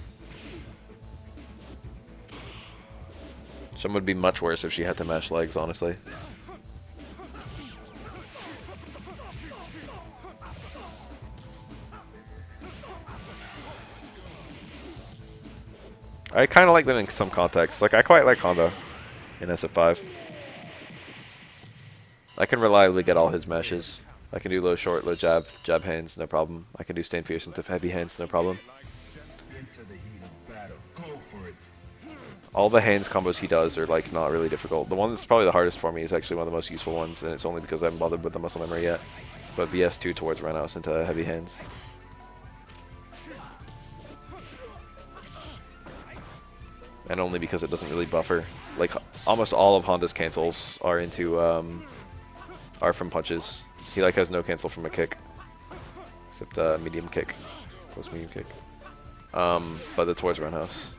Some would be much worse if she had to mash legs, honestly. I kind of like them in some contexts. Like, I quite like Honda in SF5. I can reliably get all his meshes. I can do low short, low jab, jab hands, no problem. I can do stand fierce into heavy hands, no problem. All the hands combos he does are like not really difficult. The one that's probably the hardest for me is actually one of the most useful ones, and it's only because I haven't bothered with the muscle memory yet. But VS2 towards roundhouse into heavy hands. And only because it doesn't really buffer. Like almost all of Honda's cancels are into are from punches. He like has no cancel from a kick, except medium kick, close medium kick. But the towards roundhouse.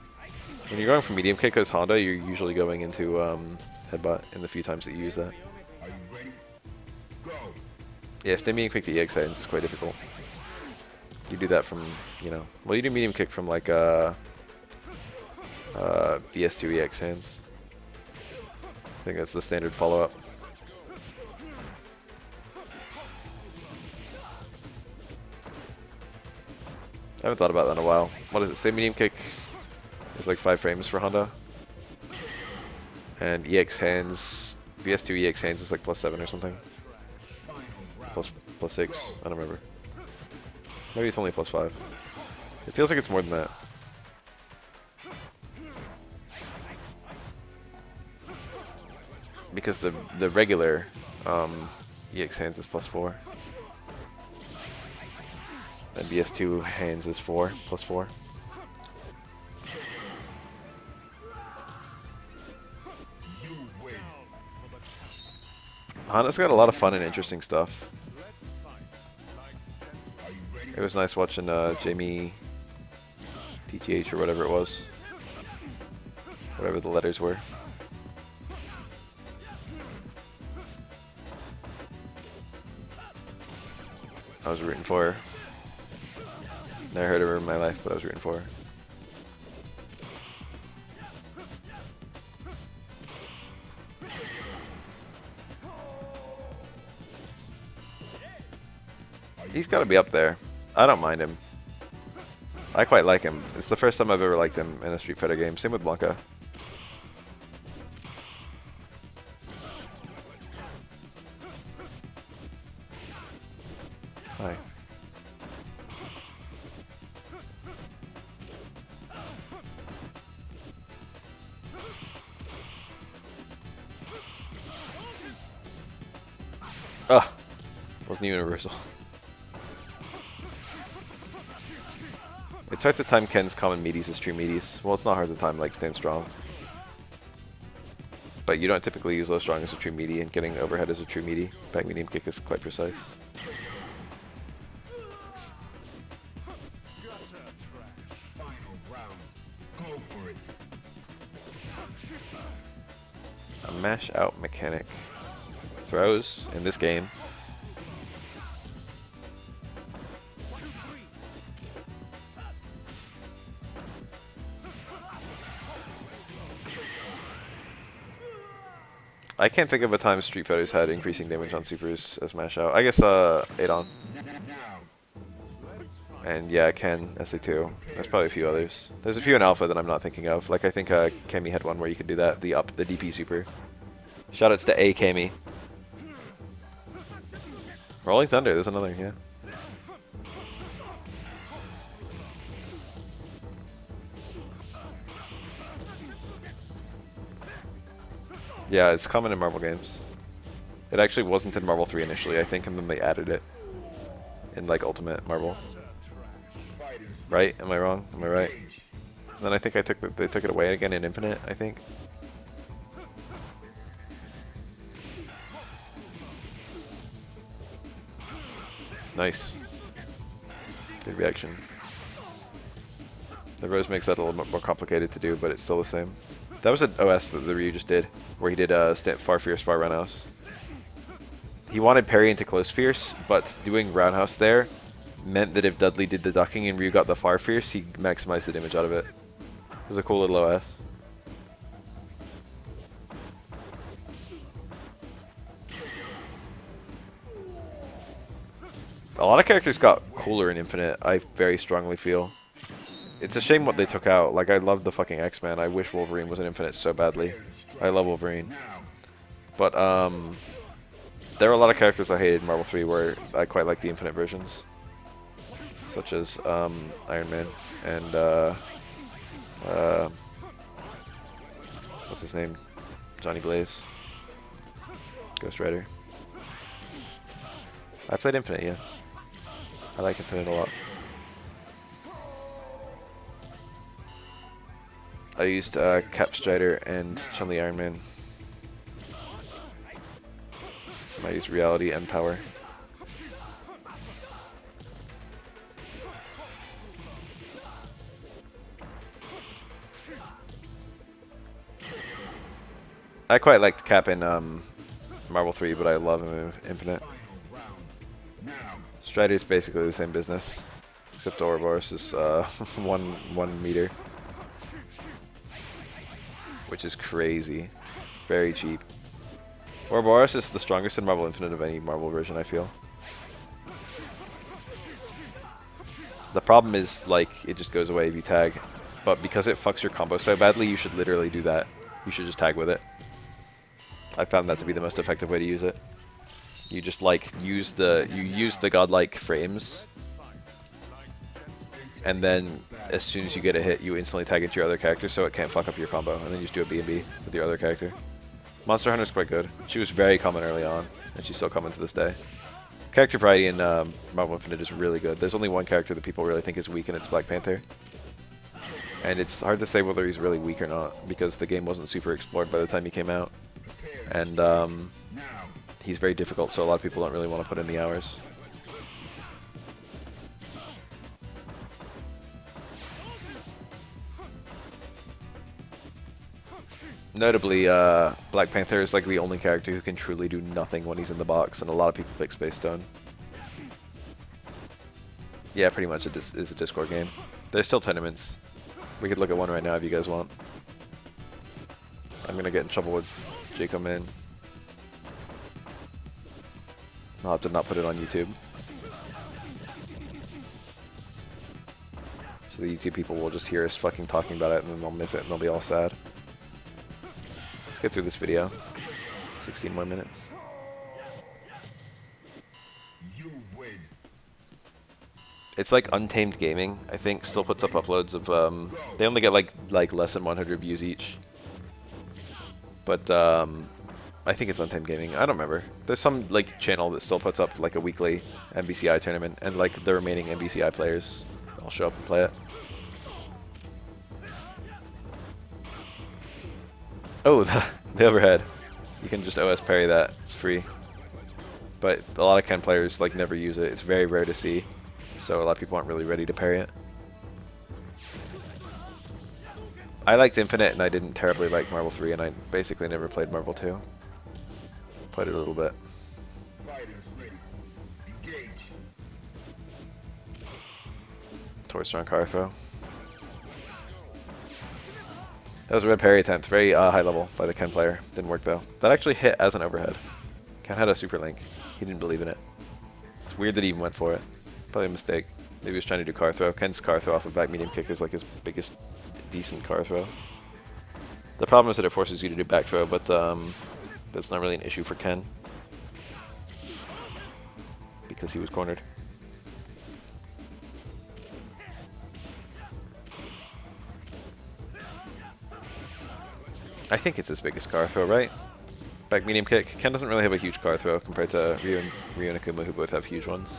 When you're going for medium kick as Honda, you're usually going into headbutt in the few times that you use that. Yeah, stay medium kick to EX hands is quite difficult. You do that from, you know, well, you do medium kick from like VS2 EX hands. I think that's the standard follow-up. I haven't thought about that in a while. What is it? Say medium kick is like 5 frames for Honda. And EX hands, VS2 EX hands is like +7 or something. Plus 6, I don't remember. Maybe it's only +5. It feels like it's more than that. Because the regular EX hands is +4. And VS2 hands is +4. Honda's got a lot of fun and interesting stuff. It was nice watching Jamie TTH or whatever it was. Whatever the letters were. I was rooting for her. Never heard of her in my life, but I was rooting for her. He's got to be up there. I don't mind him. I quite like him. It's the first time I've ever liked him in a Street Fighter game. Same with Blanca. Hi. Ah, wasn't universal. It's hard to time Ken's common meaties as true meaties. Well, it's not hard to time like stand strong. But you don't typically use low strong as a true meaty, and getting overhead as a true meaty. Back medium kick is quite precise. A mash out mechanic. Throws in this game. I can't think of a time Street Fighter's had increasing damage on supers as mash out. I guess Adon. And yeah, Ken, SA2. There's probably a few others. There's a few in Alpha that I'm not thinking of. Like I think Kemi had one where you could do that, the DP super. Shoutouts to A Kemi. Rolling Thunder, there's another, yeah. Yeah, it's common in Marvel games. It actually wasn't in Marvel 3 initially, I think, and then they added it in like Ultimate Marvel. Right? Am I wrong? Am I right? And then I think they took it away again in Infinite, I think. Nice. Good reaction. The Rose makes that a little bit more complicated to do, but it's still the same. That was an OS that the Ryu just did, where he did far fierce, far roundhouse. He wanted parry into close fierce, but doing roundhouse there meant that if Dudley did the ducking and Ryu got the far fierce, he maximized the damage out of it. It was a cool little OS. A lot of characters got cooler in Infinite, I very strongly feel. It's a shame what they took out. Like, I love the fucking X-Men. I wish Wolverine was in Infinite so badly. I love Wolverine. But, there are a lot of characters I hated in Marvel 3 where I quite like the Infinite versions. Such as, Iron Man and, what's his name? Johnny Blaze. Ghost Rider. I played Infinite, yeah. I like Infinite a lot. I used Cap Strider and Chun-Li Iron Man. I used Reality and Power. I quite liked Cap in Marvel 3, but I love him in Infinite. Strider is basically the same business, except Ouroboros is 1 meter, which is crazy. Very cheap. Ouroboros is the strongest in Marvel Infinite of any Marvel version, I feel. The problem is, like, it just goes away if you tag, but because it fucks your combo so badly, you should literally do that. You should just tag with it. I found that to be the most effective way to use it. You just like use the godlike frames, and then as soon as you get a hit, you instantly tag into your other character so it can't fuck up your combo, and then you just do a B&B with your other character. Monster Hunter's quite good. She was very common early on, and she's still common to this day. Character variety in Marvel Infinite is really good. There's only one character that people really think is weak, and it's Black Panther. And it's hard to say whether he's really weak or not, because the game wasn't super explored by the time he came out. And he's very difficult, so a lot of people don't really want to put in the hours. Notably, Black Panther is like the only character who can truly do nothing when he's in the box, and a lot of people pick Space Stone. Yeah, pretty much it is a Discord game. There's still tournaments. We could look at one right now if you guys want. I'm gonna get in trouble with Jacob Man. I'll have to not put it on YouTube. So the YouTube people will just hear us fucking talking about it, and then they'll miss it and they'll be all sad. Let's get through this video. 16 more minutes. You win. It's like Untamed Gaming, I think, still puts up uploads of, they only get like less than 100 views each. But, I think it's Untamed Gaming. I don't remember. There's some, like, channel that still puts up, like, a weekly MBCI tournament, and, like, the remaining MBCI players all show up and play it. Oh, the overhead. You can just OS parry that. It's free. But a lot of Ken players, like, never use it. It's very rare to see. So a lot of people aren't really ready to parry it. I liked Infinite, and I didn't terribly like Marvel 3, and I basically never played Marvel 2. Played it a little bit. Towards strong car throw. That was a red parry attempt. Very high level by the Ken player. Didn't work though. That actually hit as an overhead. Ken had a super link. He didn't believe in it. It's weird that he even went for it. Probably a mistake. Maybe he was trying to do car throw. Ken's car throw off of back medium kick is like his biggest decent car throw. The problem is that it forces you to do back throw, but that's not really an issue for Ken. Because he was cornered. I think it's his biggest car throw, right? Back medium kick. Ken doesn't really have a huge car throw compared to Ryu and Akuma, who both have huge ones.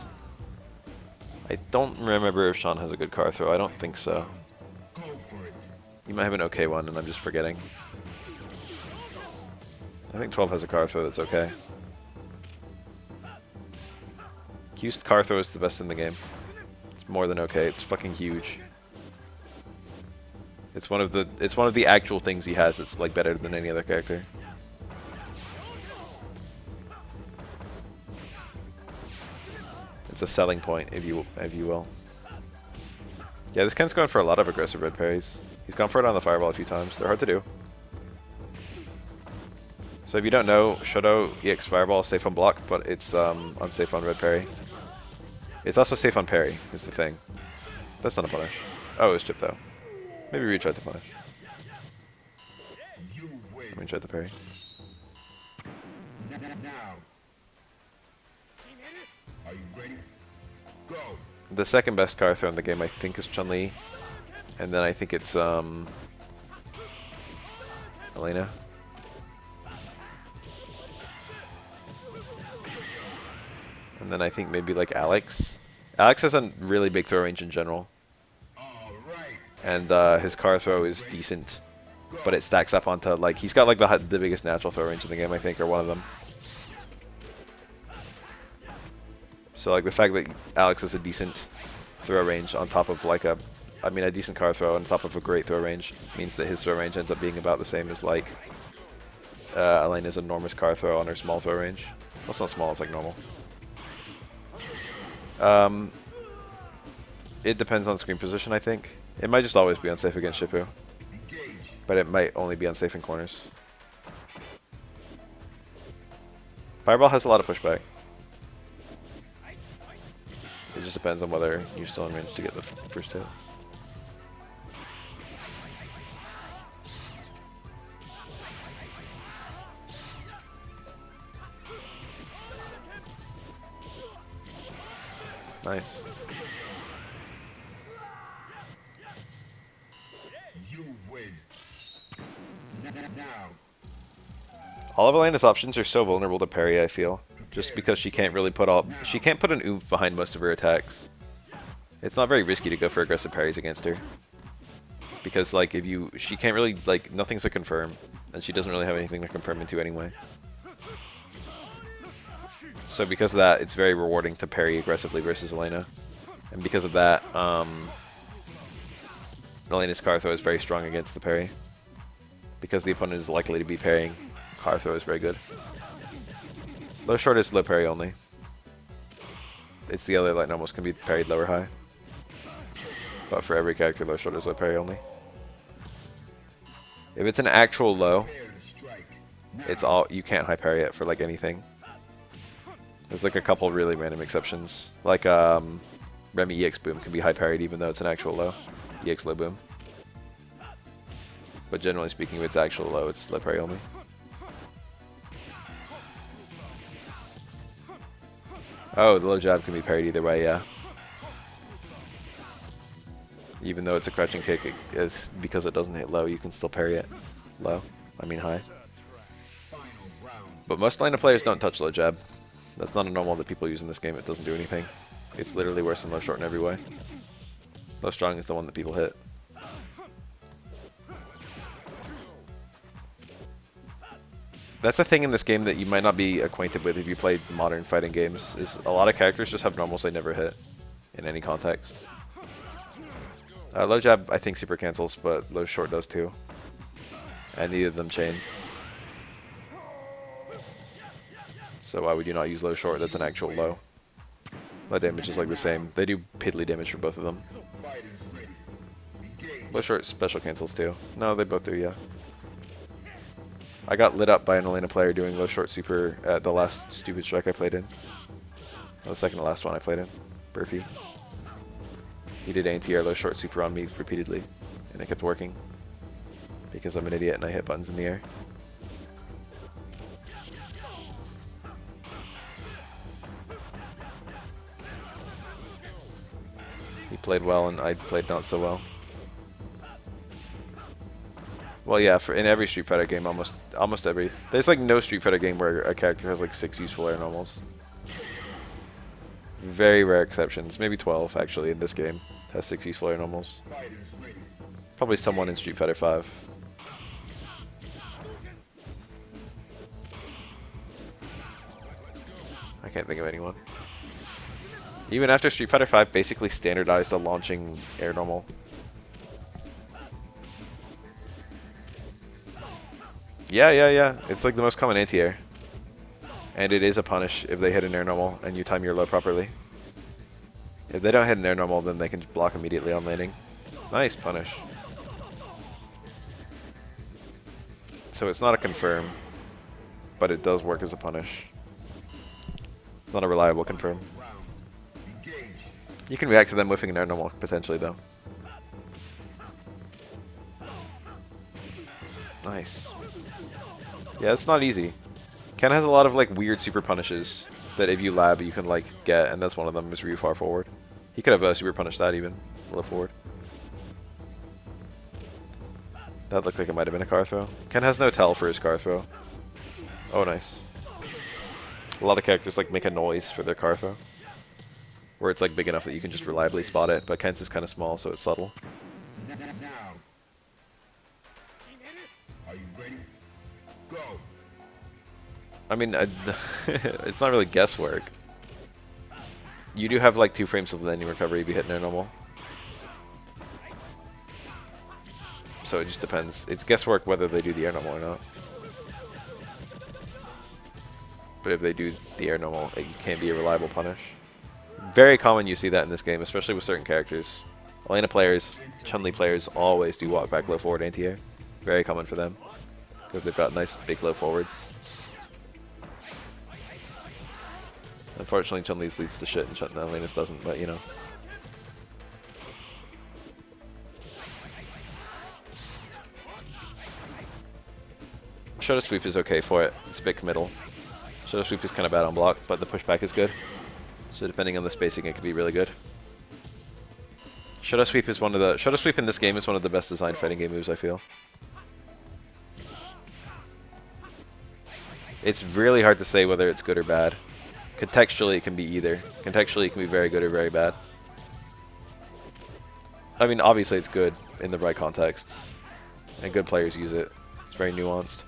I don't remember if Sean has a good car throw. I don't think so. You might have an okay one, and I'm just forgetting. I think 12 has a car throw that's okay. Q's car throw is the best in the game. It's more than okay. It's fucking huge. It's one of the actual things he has that's like better than any other character. It's a selling point, if you will. Yeah, this Ken's going for a lot of aggressive red parries. He's gone for it on the fireball a few times. They're hard to do. So if you don't know, Shoto EX fireball is safe on block, but it's unsafe on red parry. It's also safe on parry, is the thing. That's not a punish. Oh, it was chip though. Maybe Ryu tried to punish. I mean, tried to parry. Now. Are you ready? Go. The second best car throw in the game, I think, is Chun-Li. And then I think it's, Elena. And then I think maybe, like, Alex. Alex has a really big throw range in general. And his car throw is decent. But it stacks up onto, like, he's got, like, the biggest natural throw range in the game, I think, or one of them. So, like, the fact that Alex has a decent throw range on top of, like, a decent car throw on top of a great throw range means that his throw range ends up being about the same as, like, Elena's enormous car throw on her small throw range. Well, it's not small, it's, like, normal. It depends on screen position, I think. It might just always be unsafe against Shippu. But it might only be unsafe in corners. Fireball has a lot of pushback. It just depends on whether you're still in range to get the first hit. Nice. You win. Now. All of Elena's options are so vulnerable to parry, I feel. Just because she can't really put an oomph behind most of her attacks. It's not very risky to go for aggressive parries against her. Because, like, she can't really, like, nothing's a confirm. And she doesn't really have anything to confirm into anyway. So because of that, it's very rewarding to parry aggressively versus Elena. And because of that, Elena's car throw is very strong against the parry. Because the opponent is likely to be parrying, car throw is very good. Low short is low parry only. It's the other light normals can be parried low or high. But for every character, low short is low parry only. If it's an actual low, it's all you can't high parry it for like anything. There's like a couple really random exceptions. Like Remy EX boom can be high parried even though it's an actual low. EX low boom. But generally speaking, if it's actual low, it's low parry only. Oh, the low jab can be parried either way, yeah. Even though it's a crouching kick, because it doesn't hit low, you can still parry it low. I mean high. But most Elena players don't touch low jab. That's not a normal that people use in this game. It doesn't do anything. It's literally worse than low short in every way. Low strong is the one that people hit. That's a thing in this game that you might not be acquainted with if you played modern fighting games, is a lot of characters just have normals they never hit in any context. Low jab, I think, super cancels, but low short does too. And neither of them chain. So why would you not use low short? That's an actual low. Low damage is like the same. They do piddly damage for both of them. Low short special cancels too. No, they both do, yeah. I got lit up by an Elena player doing low short super at the last stupid strike I played in. The second to last one I played in. Burfy. He did anti-air low short super on me repeatedly, and it kept working. Because I'm an idiot and I hit buttons in the air. He played well and I played not so well. Well, yeah, in every Street Fighter game, almost every. There's like no Street Fighter game where a character has like 6 useful air normals. Very rare exceptions, maybe 12 actually in this game has 6 useful air normals. Probably someone in Street Fighter 5. I can't think of anyone. Even after Street Fighter 5 basically standardized a launching air normal. Yeah. It's like the most common anti-air. And it is a punish if they hit an air normal and you time your low properly. If they don't hit an air normal, then they can block immediately on landing. Nice punish. So it's not a confirm, but it does work as a punish. It's not a reliable confirm. You can react to them whiffing an air normal, potentially, though. Nice. Yeah, it's not easy. Ken has a lot of like weird super punishes that if you lab you can like get, and that's one of them is Ryu far forward. He could have super punished that even, low forward. That looked like it might have been a car throw. Ken has no tell for his car throw. Oh, nice. A lot of characters like make a noise for their car throw, where it's like big enough that you can just reliably spot it, but Ken's is kind of small, so it's subtle. Now. Are you ready? Go. I mean, it's not really guesswork. You do have like 2 frames of landing recovery if you hit an air normal. So it just depends. It's guesswork whether they do the air normal or not. But if they do the air normal, it can be a reliable punish. Very common you see that in this game, especially with certain characters. Elena players, Chun-Li players always do walk back low forward anti-air. Very common for them. Because they've got nice big low forwards. Unfortunately, Chun-Li's leads to shit and Elena's doesn't, but you know. Shoulder sweep is okay for it. It's a bit committal. Shoulder sweep is kind of bad on block, but the pushback is good. So depending on the spacing, it could be really good. Shoulder sweep in this game is one of the best designed fighting game moves, I feel. It's really hard to say whether it's good or bad. Contextually, it can be either. Contextually, it can be very good or very bad. I mean, obviously it's good in the right contexts. And good players use it. It's very nuanced.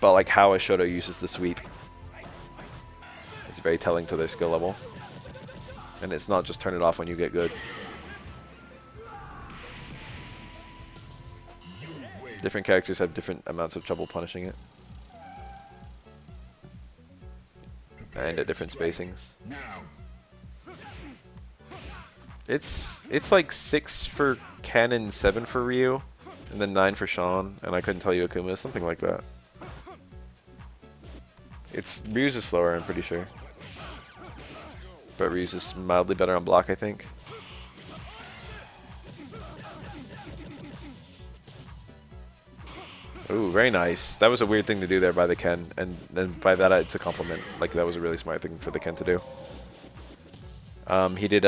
But like how a Shoto uses the sweep is very telling to their skill level. And it's not just turn it off when you get good. Different characters have different amounts of trouble punishing it. And at different spacings. It's like 6 for Ken and 7 for Ryu. And then 9 for Sean. And I couldn't tell you Akuma, something like that. Ryu's is slower, I'm pretty sure. But Ryu's is mildly better on block, I think. Ooh, very nice. That was a weird thing to do there by the Ken, and then by that it's a compliment. Like, that was a really smart thing for the Ken to do. He did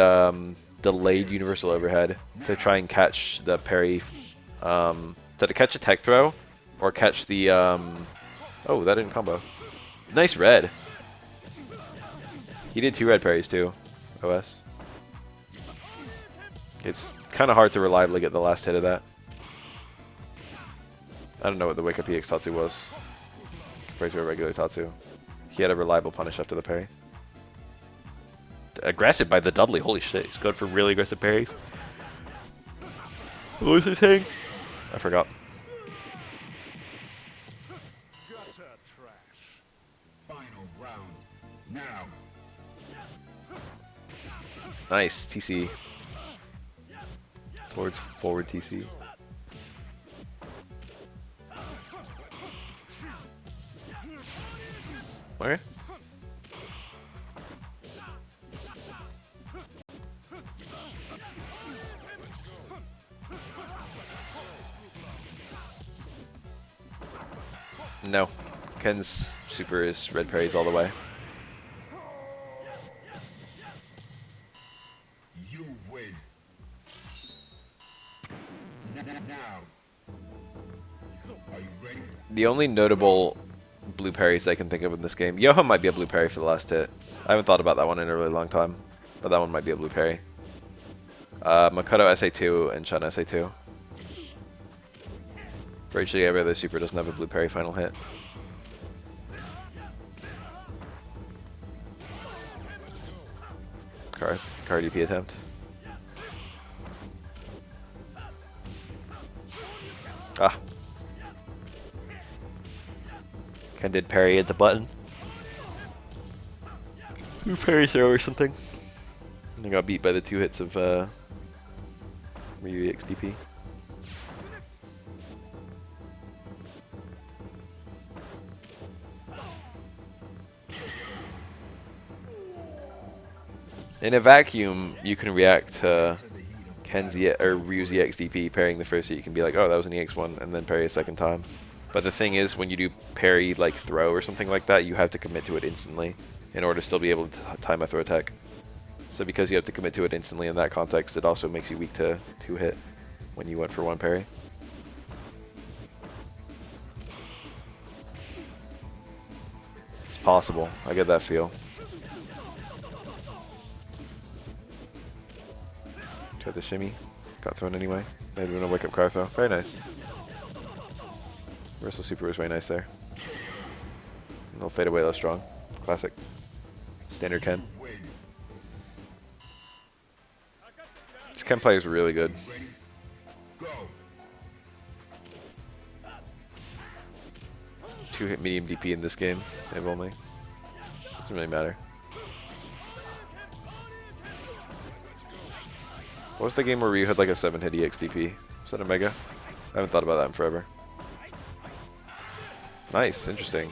delayed universal overhead to try and catch the parry. To catch a tech throw, or catch the... oh, that didn't combo. Nice red. He did 2 red parries too, OS. It's kind of hard to reliably get the last hit of that. I don't know what the Wake Up EX Tatsu was compared to a regular Tatsu. He had a reliable punish after the parry. Aggressive by the Dudley, holy shit, he's good for really aggressive parries. What was he saying? I forgot. Final round. Now. Nice, TC. Towards forward TC. Okay. No. Ken's super is red parries all the way. You win. Now. Are you ready? The only notable blue parries I can think of in this game. Yoha might be a blue parry for the last hit. I haven't thought about that one in a really long time. But that one might be a blue parry. Makoto SA2 and Chun SA2. Virtually every other super doesn't have a blue parry final hit. Card DP attempt. Ah. Ken did parry at the button. Parry throw or something. And got beat by the 2 hits of Ryu XDP. In a vacuum, you can react to Ken's or Ryu's EXDP parrying the first hit. You can be like, oh, that was an EX1, and then parry a second time. But the thing is, when you do parry like throw or something like that, you have to commit to it instantly in order to still be able to time a throw attack. So because you have to commit to it instantly in that context, it also makes you weak to 2-hit when you went for 1 parry. It's possible. I get that feel. Tried the shimmy. Got thrown anyway. Maybe even a wake up car throw. Very nice. Reversal super was very nice there. And they'll fade away though strong. Classic. Standard Ken. This Ken player is really good. Go. 2-hit medium DP in this game, if only. Doesn't really matter. What was the game where Ryu had like a 7-hit EXDP? Was that a Mega? I haven't thought about that in forever. Nice, interesting.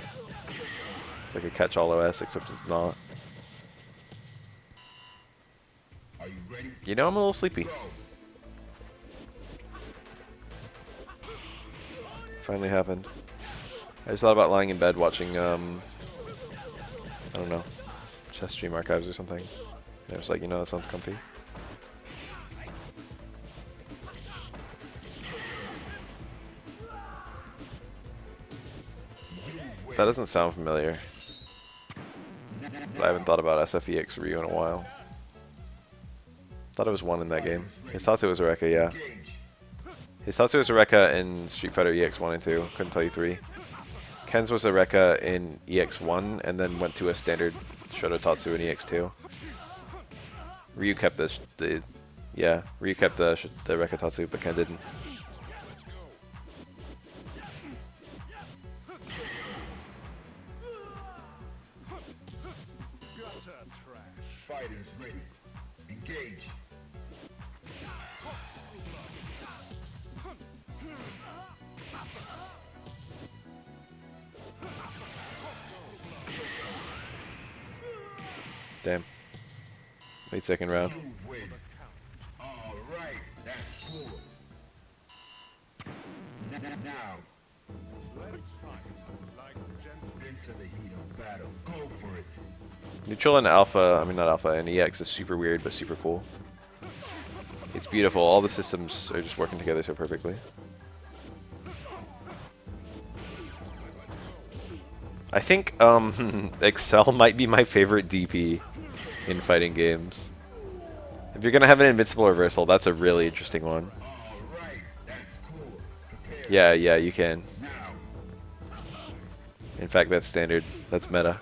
It's like a catch-all OS, except it's not. Are you ready? You know, I'm a little sleepy. Finally happened. I just thought about lying in bed watching, I don't know, chess stream archives or something. And I was like, you know, that sounds comfy. That doesn't sound familiar. But I haven't thought about SFEX Ryu in a while. Thought it was 1 in that game. Hisatsu was Eureka, yeah. Hisatsu was Eureka in Street Fighter EX 1 and 2. Couldn't tell you 3. Ken's was Eureka in EX 1 and then went to a standard Shototatsu in EX 2. Ryu kept Ryu kept the Rekatatsu, but Ken didn't. Fighters ready. Engage. Damn. Late second round. You win. All right, that's cool. Now, let's fight like gentlemen into the heat of battle. Go for it. Neutral and Alpha, I mean not Alpha, and EX is super weird but super cool. It's beautiful. All the systems are just working together so perfectly. I think Excel might be my favorite DP in fighting games. If you're gonna have an invincible reversal, that's a really interesting one. All right, that's cool. Prepare Yeah, you can. now. In fact, that's standard. That's meta.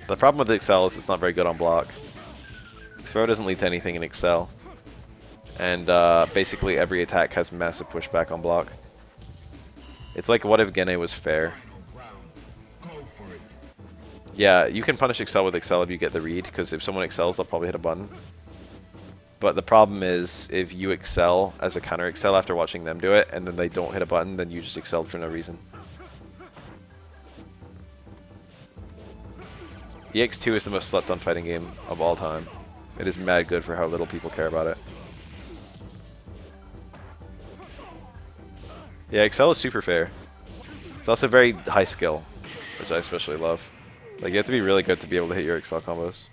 The problem with Excel is it's not very good on block. Throw doesn't lead to anything in Excel. And basically every attack has massive pushback on block. It's like, what if Gene was fair? Final round. Go for it. Yeah, you can punish Excel with Excel if you get the read, because if someone excels, they'll probably hit a button. But the problem is, if you excel as a counter excel after watching them do it, and then they don't hit a button, then you just excelled for no reason. EX2 is the most slept on fighting game of all time. It is mad good for how little people care about it. Yeah, Excel is super fair. It's also very high skill, which I especially love. Like, you have to be really good to be able to hit your Excel combos.